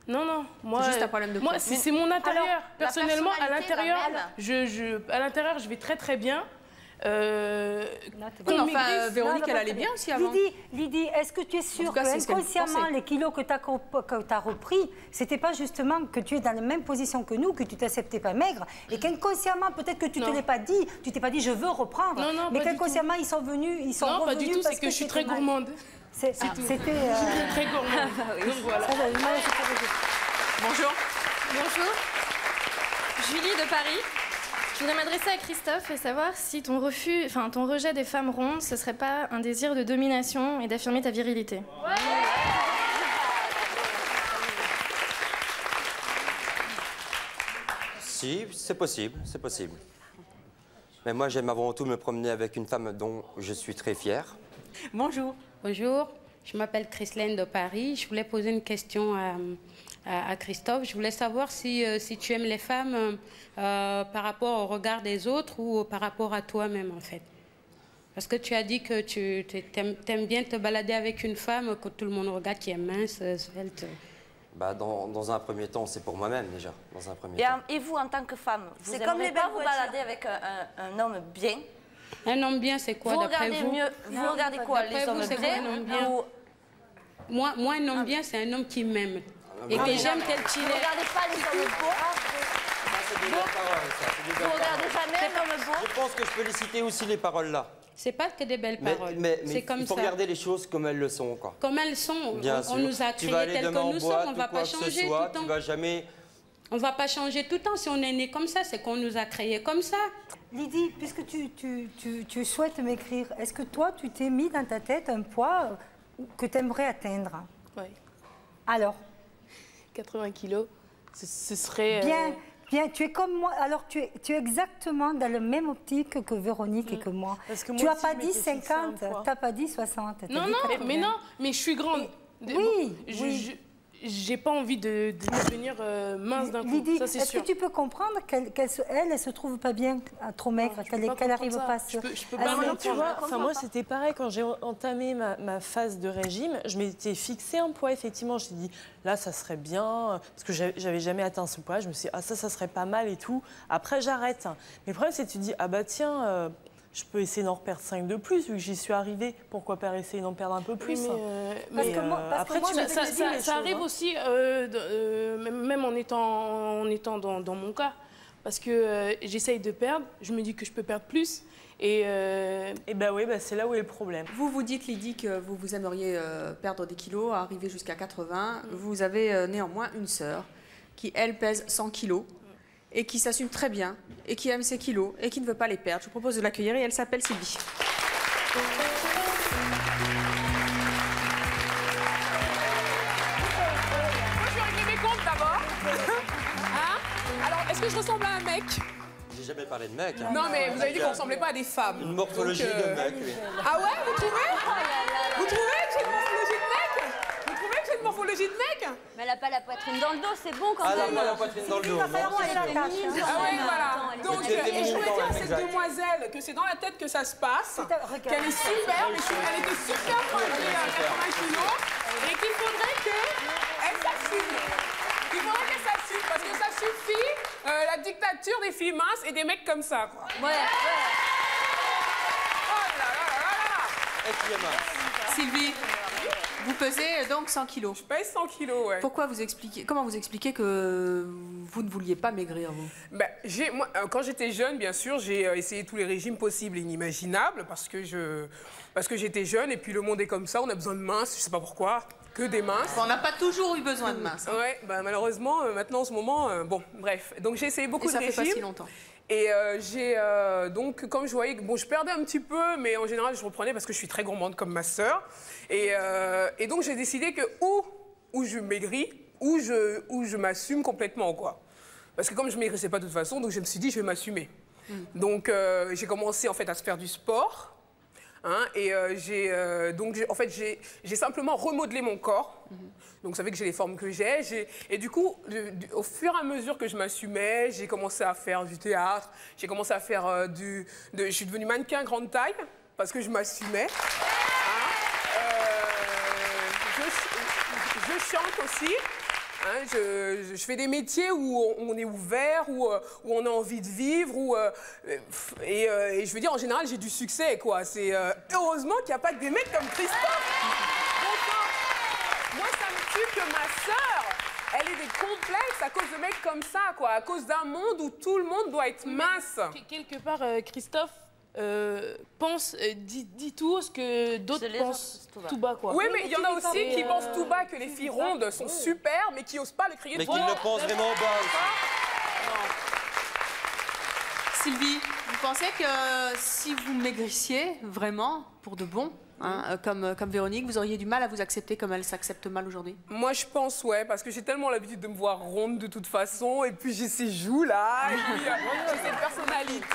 Non. Moi, c'est juste un problème de poids. Moi, c'est mon intérieur. Personnellement, à l'intérieur, je vais très très bien. Enfin, Véronique, elle allait bien aussi avant. Lydie, est-ce que tu es sûre qu'inconsciemment, les kilos que tu as repris, c'était pas justement que tu es dans la même position que nous, que tu t'acceptais pas maigre, et qu'inconsciemment, peut-être que tu ne te l'es pas dit, tu t'es pas dit je veux reprendre, mais qu'inconsciemment, ils sont revenus, Non, pas du tout, c'est que je suis très gourmande. C'était... très gourmande. Donc voilà. Bonjour. Bonjour. Julie de Paris. Je voudrais m'adresser à Christophe et savoir si ton rejet des femmes rondes, ce serait pas un désir de domination et d'affirmer ta virilité. Si, c'est possible. Mais moi, j'aime avant tout me promener avec une femme dont je suis très fier. Bonjour. Bonjour, je m'appelle Christelaine de Paris. Je voulais poser une question à Christophe. Je voulais savoir si tu aimes les femmes par rapport au regard des autres ou par rapport à toi-même, en fait. Parce que tu as dit que tu aimes bien te balader avec une femme que tout le monde regarde, qui est mince, svelte. Dans un premier temps, c'est pour moi-même déjà. Dans un premier temps. Et vous, en tant que femme, vous n'aimeriez pas vous balader avec un homme bien? Un homme bien, c'est quoi d'après vous? Vous regardez quoi, les hommes bien ou... Moi, un homme bien, c'est un homme qui m'aime. Et que j'aime tel qu'il est. Vous ne regardez pas les hommes beaux? C'est des belles paroles, ça. Vous regardez jamais les hommes beaux? Je pense que je peux les citer aussi, les paroles là. C'est pas que des belles paroles. Mais c'est comme ça. Il faut regarder les choses comme elles le sont, quoi. Comme elles sont. Bien on nous a créés tels que nous sommes. On ne va pas changer tout le temps. Tu vas jamais... On ne va pas changer tout le temps. Si on est né comme ça, c'est qu'on nous a créés comme ça. Lydie, puisque tu souhaites maigrir, est-ce que toi, tu t'es mis dans ta tête un poids que tu aimerais atteindre? Oui. Alors 80 kilos, ce serait... Bien, tu es comme moi. Alors, tu es exactement dans la même optique que Véronique et que moi. Que tu n'as pas dit 50, tu n'as pas dit 60. Non, mais je suis grande. Oui. J'ai pas envie de devenir mince d'un coup, Lydie, ça c'est sûr. Est-ce que tu peux comprendre qu'elle se trouve pas bien, trop maigre, qu'elle n'arrive pas à se... Je peux pas tu vois, moi c'était pareil, quand j'ai entamé ma phase de régime, je m'étais fixé un poids, effectivement, je me suis dit, là ça serait bien, parce que j'avais jamais atteint ce poids, je me suis dit, ça serait pas mal et tout, après j'arrête. Mais le problème c'est que tu te dis, tiens... je peux essayer d'en reperdre 5 de plus, vu que j'y suis arrivée. Pourquoi pas essayer d'en perdre un peu plus? Après, ça arrive aussi, même en étant dans mon cas. Parce que j'essaye de perdre, je me dis que je peux perdre plus. Et c'est là où est le problème. Vous dites, Lydie, que vous aimeriez perdre des kilos, arriver jusqu'à 80. Vous avez néanmoins une sœur qui, elle, pèse 100 kilos. et qui s'assume très bien et qui aime ses kilos et qui ne veut pas les perdre. Je vous propose de l'accueillir et elle s'appelle Sylvie. Est-ce que je ressemble à un mec? J'ai jamais parlé de mec. Hein. Non, mais vous avez dit qu'on ressemblait pas à des femmes. Une morphologie de mec, oui. Ah ouais, vous trouvez? Vous trouvez que j'ai une morphologie de mec? Vous trouvez que j'ai une morphologie de mec? Mais elle n'a pas la poitrine dans le dos, c'est bon quand même. même. Elle n'a pas la poitrine dans le dos. Ah oui, voilà. Donc, et je voulais dire à cette demoiselle que c'est dans la tête que ça se passe, qu'elle est super, mais elle était super quand elle était à 80 kilos, et qu'il faudrait qu'elle s'assume. Il faudrait qu'elle s'assume, parce que ça suffit, la dictature des filles minces et des mecs comme ça, quoi. Ouais. Oh là là là là. Et qui est mince. Sylvie, vous pesez donc 100 kilos. Je pèse 100 kilos, ouais. Comment vous expliquez que vous ne vouliez pas maigrir, vous? Ben, moi, quand j'étais jeune, bien sûr, j'ai essayé tous les régimes possibles et inimaginables, parce que j'étais jeune, et puis le monde est comme ça, on a besoin de minces, je sais pas pourquoi. Que des minces. On n'a pas toujours eu besoin de minces. Hein. Ouais, bah, malheureusement, maintenant, en ce moment, bon, bref. Donc, j'ai essayé beaucoup de régimes. Ça fait pas si longtemps. Et donc, comme je voyais que, bon, je perdais un petit peu, mais en général, je reprenais parce que je suis très gourmande comme ma sœur. Et donc, j'ai décidé que ou je maigris, ou je m'assume complètement, quoi. Parce que comme je maigrissais pas de toute façon, donc je me suis dit, je vais m'assumer. Donc, j'ai commencé, en fait, à se faire du sport. Hein, et j'ai simplement remodelé mon corps. Donc, vous savez que j'ai les formes que j'ai. Et du coup, au fur et à mesure que je m'assumais, j'ai commencé à faire du théâtre. J'ai commencé à faire je suis devenue mannequin grande taille parce que je m'assumais. Hein, je chante aussi. Hein, je fais des métiers où on est ouvert, où on a envie de vivre, et je veux dire, en général, j'ai du succès, quoi. C'est heureusement qu'il n'y a pas que des mecs comme Christophe. Donc, moi, ça me tue que ma sœur, elle ait des complexes à cause de mecs comme ça, quoi. À cause d'un monde où tout le monde doit être mince. Quelque part, Christophe dit tout ce que d'autres pensent tout bas, quoi. Oui, mais il y en a aussi qui pensent tout bas que les filles rondes sont super, mais qui n'osent pas le crier. Mais qui le pensent vraiment bas aussi. Sylvie, vous pensez que si vous maigrissiez vraiment, pour de bon, hein, comme Véronique, vous auriez du mal à vous accepter comme elle s'accepte mal aujourd'hui? Moi, je pense, ouais, parce que j'ai tellement l'habitude de me voir ronde de toute façon, et puis j'ai ces joues-là, et puis j'ai cette personnalité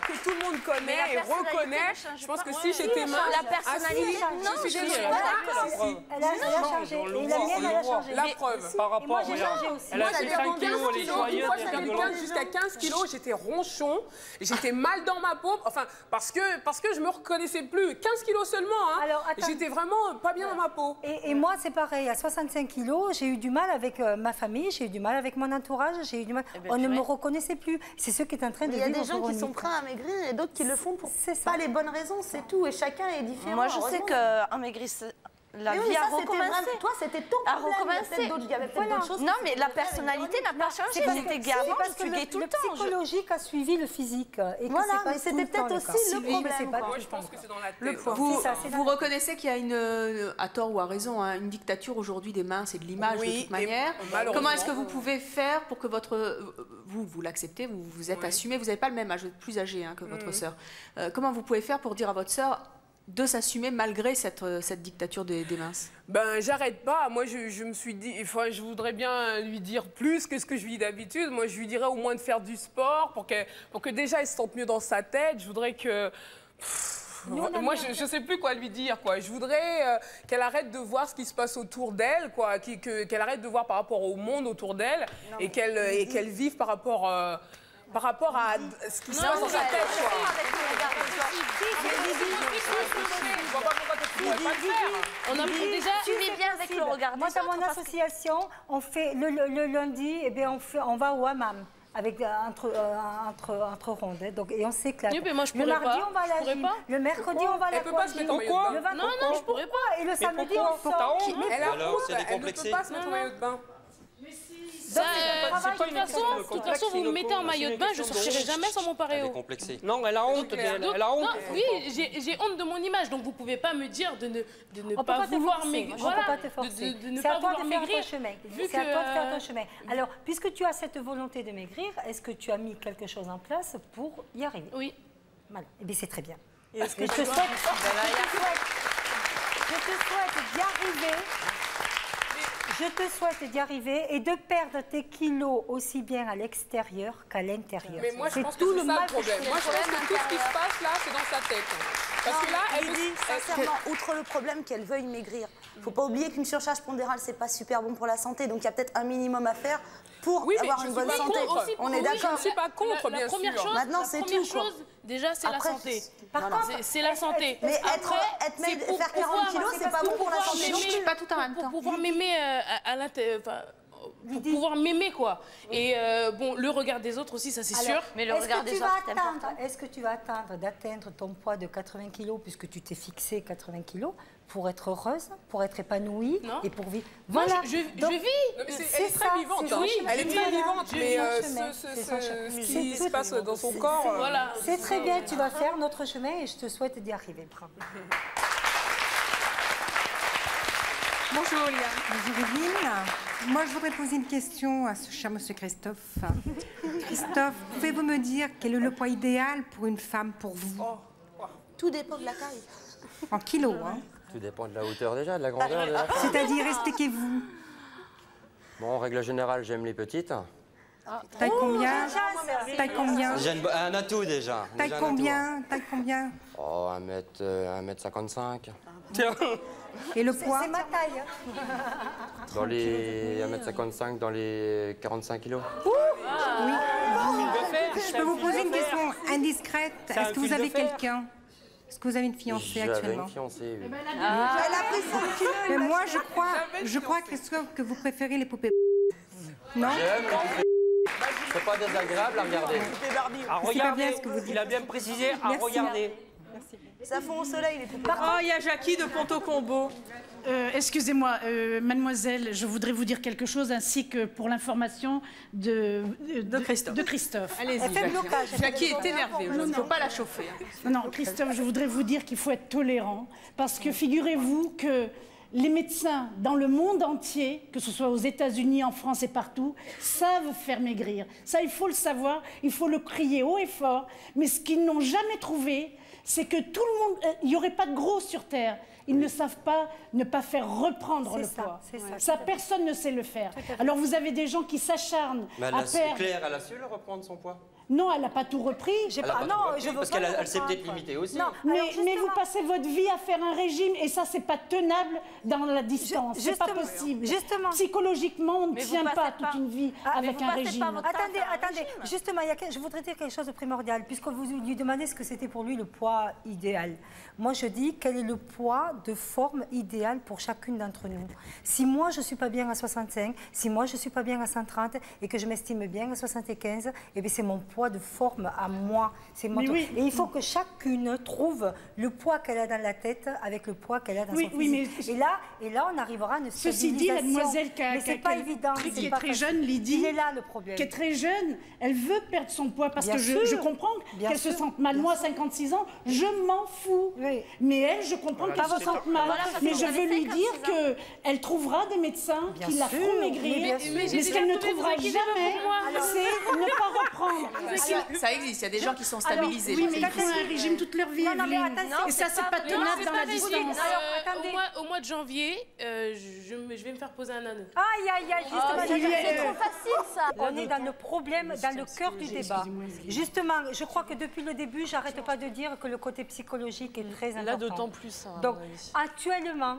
que tout le monde connaît et reconnaît. Je pense que si j'étais mince... La personnalité, non, je suis pas d'accord. Elle a changé, et la mienne, elle a changé. La preuve. Par rapport à elle a fait 5 kilos, elle est joyeuse. Moi, j'avais 15 jusqu'à 15 kilos, j'étais ronchon, j'étais mal dans ma peau, enfin, parce que je me reconnaissais plus. 15 kilos seulement, hein. J'étais vraiment pas bien dans ma peau. Et moi, c'est pareil, à 65 kilos, j'ai eu du mal avec ma famille, j'ai eu du mal avec mon entourage, j'ai eu du mal. On ne me reconnaissait plus. C'est ce qui est en train de vivre. Il y a des gens qui sont prêts à maigrir et d'autres qui le font pour pas les bonnes raisons, c'est tout. Et chacun est différent. Moi, je sais qu'en maigrissant, la vie a recommencé. Toi, c'était ton problème. Il y avait peut-être d'autres choses. Non, mais la personnalité n'a pas changé. J'étais gay avant, je suis gay tout le temps. Le psychologique a suivi le physique. Voilà, mais c'était peut-être aussi le problème. Moi, je pense que c'est dans la tête. Vous reconnaissez qu'il y a une, à tort ou à raison, hein, une dictature aujourd'hui des minces et de l'image de toute manière. Comment est-ce que vous pouvez faire pour que vous l'acceptez, vous vous êtes assumé, vous n'avez pas le même âge, vous êtes plus âgé que votre sœur. Comment vous pouvez faire pour dire à votre sœur de s'assumer malgré cette dictature des minces? Ben, j'arrête pas. Moi, je me suis dit, enfin, je voudrais bien lui dire plus que ce que je lui dis d'habitude. Moi, je lui dirais au moins de faire du sport pour que déjà, elle se sente mieux dans sa tête. Je voudrais que... moi, je sais plus quoi lui dire, quoi. Je voudrais qu'elle arrête de voir ce qui se passe autour d'elle, quoi. Qu'elle arrête de voir par rapport au monde autour d'elle et qu'elle vive par rapport à ce qui se passe dans sa tête, quoi. On a déjà suivi bien avec le regard. Moi, dans mon association, on fait le lundi, eh bien, on va au hammam. Avec entre rondes. Donc, et on s'éclate. Oui, mais moi, je le mardi, pas. on va à la gym. Le mercredi, on va à l'aquagym. Pourquoi? Non, je pourrais pas. Et le samedi, on sort. Elle a honte, elle ne peut pas se mettre en maillot de bain. Ça, de toute façon, vous me mettez en maillot de bain, je ne sortirai jamais sans mon paréo. Elle est complexée. Non, elle a honte. Elle a honte. Non, oui, j'ai honte de mon image, donc vous ne pouvez pas me dire de ne pas vouloir maigrir. On ne peut pas te forcer. C'est à toi de faire ton chemin. C'est à toi de faire ton chemin. Alors, puisque tu as cette volonté de maigrir, est-ce que tu as mis quelque chose en place pour y arriver? Oui. Voilà. Eh bien, c'est très bien. Est-ce que je te souhaite d'y arriver. Je te souhaite d'y arriver et de perdre tes kilos aussi bien à l'extérieur qu'à l'intérieur. Mais moi, je pense que c'est ça le problème. Moi, je pense que tout ce qui se passe là, c'est dans sa tête. Parce que là, elle dit, sincèrement, outre le problème qu'elle veuille maigrir, il ne faut pas oublier qu'une surcharge pondérale, c'est pas super bon pour la santé. Donc, il y a peut-être un minimum à faire pour avoir une bonne santé. On est d'accord. Je ne suis pas contre, bien sûr. Maintenant, c'est tout. Déjà, c'est la santé. C'est la santé. Mais faire 40 kilos, c'est pas bon pour la santé. Je ne suis pas tout en même temps. Pour pouvoir m'aimer à l'intérieur. Pour pouvoir m'aimer, quoi. Et bon, le regard des autres aussi, ça c'est sûr. Mais le regard des autres, c'est important. Est-ce que tu vas attendre d'atteindre ton poids de 80 kg, puisque tu t'es fixé 80 kg, pour être heureuse, pour être épanouie et pour vivre? Voilà. Je vis. Elle est très vivante. Elle est très vivante, mais ce qui se passe dans son corps... C'est très bien, tu vas faire notre chemin et je te souhaite d'y arriver. Bravo. Bonjour, Léa. Bonjour, Evelyne. Moi, je voudrais poser une question à ce cher monsieur Christophe. Christophe, pouvez-vous me dire quel est le poids idéal pour une femme, pour vous? Tout dépend de la taille. En kilos, hein? Tout dépend de la hauteur déjà, de la grandeur déjà. C'est-à-dire, expliquez-vous. Bon, en règle générale, j'aime les petites. Taille combien? Taille combien? J'ai un atout déjà. Taille combien? Taille combien? Oh, 1m55. Tiens. Et le poids? C'est ma taille. Dans les 1m55, dans les 45 kilos. Oui. Je peux vous poser une question indiscrète. Est-ce que vous avez quelqu'un? Est-ce que vous avez une fiancée actuellement? J'avais une fiancée, oui. Elle a pris son kilo. Mais moi, je crois Christophe, que vous préférez les poupées. Non? J'aime les poupées. C'est pas désagréable à regarder. À regarder, il a bien précisé, à regarder. Ça fond au soleil, les poupées. Oh, il y a Jackie de Ponto-Combo. Excusez-moi, mademoiselle, je voudrais vous dire quelque chose ainsi que pour l'information de Christophe. Allez-y, Jackie est énervée, il ne faut pas la chauffer. Non, Christophe, je voudrais vous dire qu'il faut être tolérant parce que figurez-vous que les médecins dans le monde entier, que ce soit aux États-Unis, en France et partout, savent faire maigrir. Ça, il faut le savoir, il faut le crier haut et fort. Mais ce qu'ils n'ont jamais trouvé, c'est que tout le monde, il n'y aurait pas de gros sur Terre. Ils ne savent pas ne pas faire reprendre le poids. Ça, personne ne sait le faire. Alors vous avez des gens qui s'acharnent à perdre... Claire, elle a su le reprendre son poids? Non, elle n'a pas tout repris. Parce qu'elle s'est peut-être limitée aussi. Non, mais vous passez votre vie à faire un régime et ça, c'est pas tenable dans la distance. C'est pas possible. Justement. Psychologiquement, on ne tient pas toute une vie avec un régime. Attendez. Justement, je voudrais dire quelque chose de primordial, puisque vous lui demandez ce que c'était pour lui le poids idéal. Moi, je dis quel est le poids de forme idéal pour chacune d'entre nous. Si moi, je ne suis pas bien à 65, si moi, je ne suis pas bien à 130 et que je m'estime bien à 75, eh bien, c'est mon poids de forme à moi. C'est mon Et il faut que chacune trouve le poids qu'elle a dans la tête avec le poids qu'elle a dans son physique. Et là, on arrivera à une stabilisation. Ceci dit, la demoiselle qui est très jeune, Lydie, il est là le problème. Qui est très jeune, elle veut perdre son poids parce que je comprends qu'elle se sente mal. Moi, 56 ans, je m'en fous. Mais elle, je comprends qu'elle se sente mal. Mais je veux lui dire qu'elle trouvera des médecins qui la feront maigrir. Mais ce qu'elle ne trouvera jamais, c'est ne pas reprendre. Ça existe, il y a des gens qui sont stabilisés. Oui, mais ils font un régime toute leur vie. Et ça, c'est pas tenable dans la distance. Au mois de janvier, je vais me faire poser un anneau. Aïe, justement, c'est trop facile, ça. On est dans le problème, dans le cœur du débat. Justement, je crois que depuis le début, j'arrête pas de dire que le côté psychologique est très important. Là, d'autant plus. Donc, actuellement,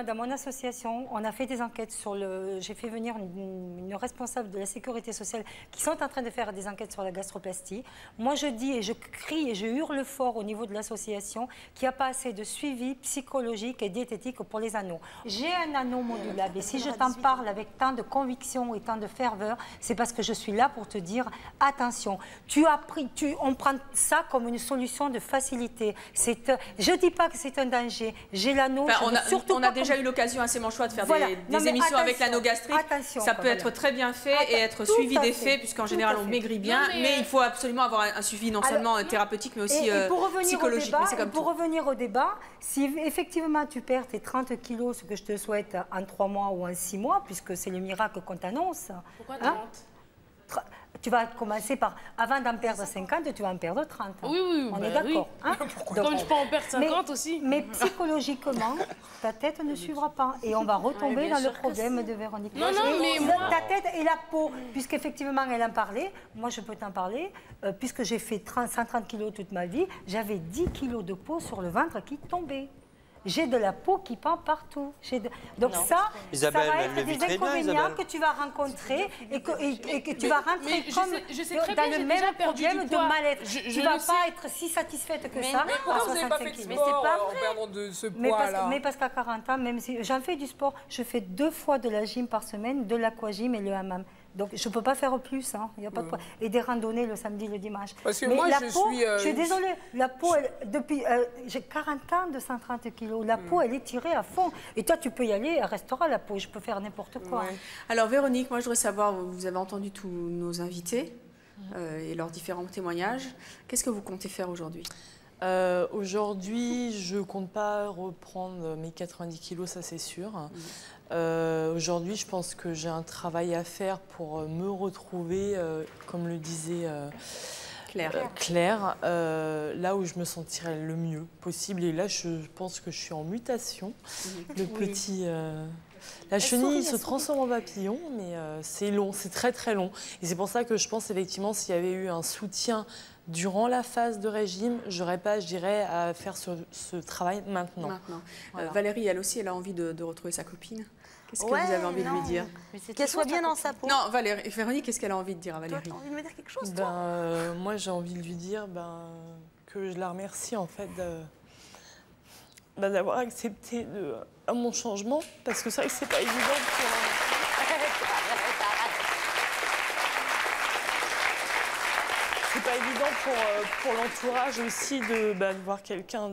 dans mon association, on a fait des enquêtes sur le... J'ai fait venir une responsable de la sécurité sociale qui sont en train de faire des enquêtes sur la gastroplastie. Moi, je dis et je crie et je hurle fort au niveau de l'association qu'il n'y a pas assez de suivi psychologique et diététique pour les anneaux. J'ai un anneau modulable et si je t'en parle avec tant de conviction et tant de ferveur, c'est parce que je suis là pour te dire attention. On prend ça comme une solution de facilité. Je ne dis pas que c'est un danger. J'ai l'anneau. On a déjà eu l'occasion à Sémanchois de faire des émissions avec l'anneau gastrique. Ça peut être très bien fait et être suivi d'effet, puisqu'en général on maigrit bien, mais il faut absolument avoir un suivi non seulement thérapeutique mais aussi psychologique. Pour revenir au débat, si effectivement tu perds tes 30 kilos, ce que je te souhaite en 3 mois ou en 6 mois, puisque c'est le miracle qu'on t'annonce. Pourquoi 30 Tu vas commencer par, avant d'en perdre 50, tu vas en perdre 30. Oui, on est d'accord. Oui. Comme je peux en perdre 50 aussi. Mais psychologiquement, ta tête ne suivra pas. Et on va retomber dans le problème de Véronique. Non, mais moi... Ta tête et la peau, puisqu'effectivement elle en parlait, moi je peux t'en parler, puisque j'ai fait 130 kilos toute ma vie, j'avais 10 kilos de peau sur le ventre qui tombait. J'ai de la peau qui pend partout. Donc ça va être des inconvénients que tu vas rencontrer et que tu vas rentrer comme dans le même problème de mal-être. Tu ne vas pas être si satisfaite que ça. Mais pourquoi vous n'avez pas fait de sport en perdant de ce poids-là? Mais parce qu'à 40 ans, même si j'en fais du sport, je fais 2 fois de la gym par semaine, de l'aquagym et le hammam. Donc je ne peux pas faire plus, y a pas de problème. Et des randonnées le samedi, le dimanche. Parce que moi, je suis désolée, la peau, depuis j'ai 40 ans de 130 kilos, la peau elle est tirée à fond. Et toi tu peux y aller, elle restera la peau, je peux faire n'importe quoi. Alors Véronique, moi je voudrais savoir, vous avez entendu tous nos invités et leurs différents témoignages. Qu'est-ce que vous comptez faire aujourd'hui? Aujourd'hui, je ne compte pas reprendre mes 90 kilos, ça c'est sûr. Aujourd'hui, je pense que j'ai un travail à faire pour me retrouver, comme le disait Claire, là où je me sentirais le mieux possible. Et là, je pense que je suis en mutation. Le petit... La chenille se transforme en papillon, mais c'est long, c'est très très long. Et c'est pour ça que je pense effectivement s'il y avait eu un soutien durant la phase de régime, j'aurais pas, je dirais, à faire ce travail maintenant. Voilà. Valérie, elle aussi, elle a envie de retrouver sa copine. Qu'est-ce que vous avez envie de lui dire? Qu'elle soit bien dans sa peau. Non, Véronique, qu'est-ce qu'elle a envie de dire à Valérie? Tu as envie de me dire quelque chose, toi? Moi, j'ai envie de lui dire que je la remercie en fait d'avoir accepté mon changement, parce que c'est vrai que c'est pas évident c'est pas évident pour l'entourage aussi de voir quelqu'un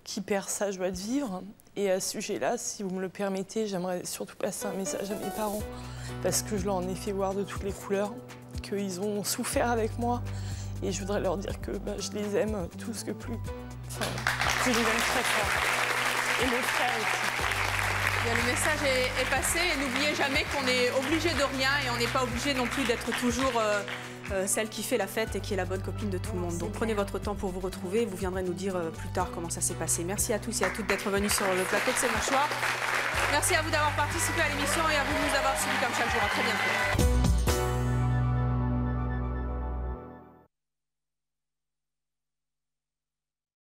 qui perd sa joie de vivre. Et à ce sujet-là, si vous me le permettez, j'aimerais surtout passer un message à mes parents, parce que je leur en ai fait voir de toutes les couleurs, qu'ils ont souffert avec moi. Et je voudrais leur dire que je les aime tous que je les aime très fort. Et mon frère aussi. Bien, le message est passé. Et n'oubliez jamais qu'on est obligé de rien et on n'est pas obligé non plus d'être toujours celle qui fait la fête et qui est la bonne copine de tout le monde. Donc prenez votre temps pour vous retrouver. Vous viendrez nous dire plus tard comment ça s'est passé. Merci à tous et à toutes d'être venus sur le plateau de C'est mon choix. Merci à vous d'avoir participé à l'émission et à vous de nous avoir suivis comme chaque jour. À très bientôt.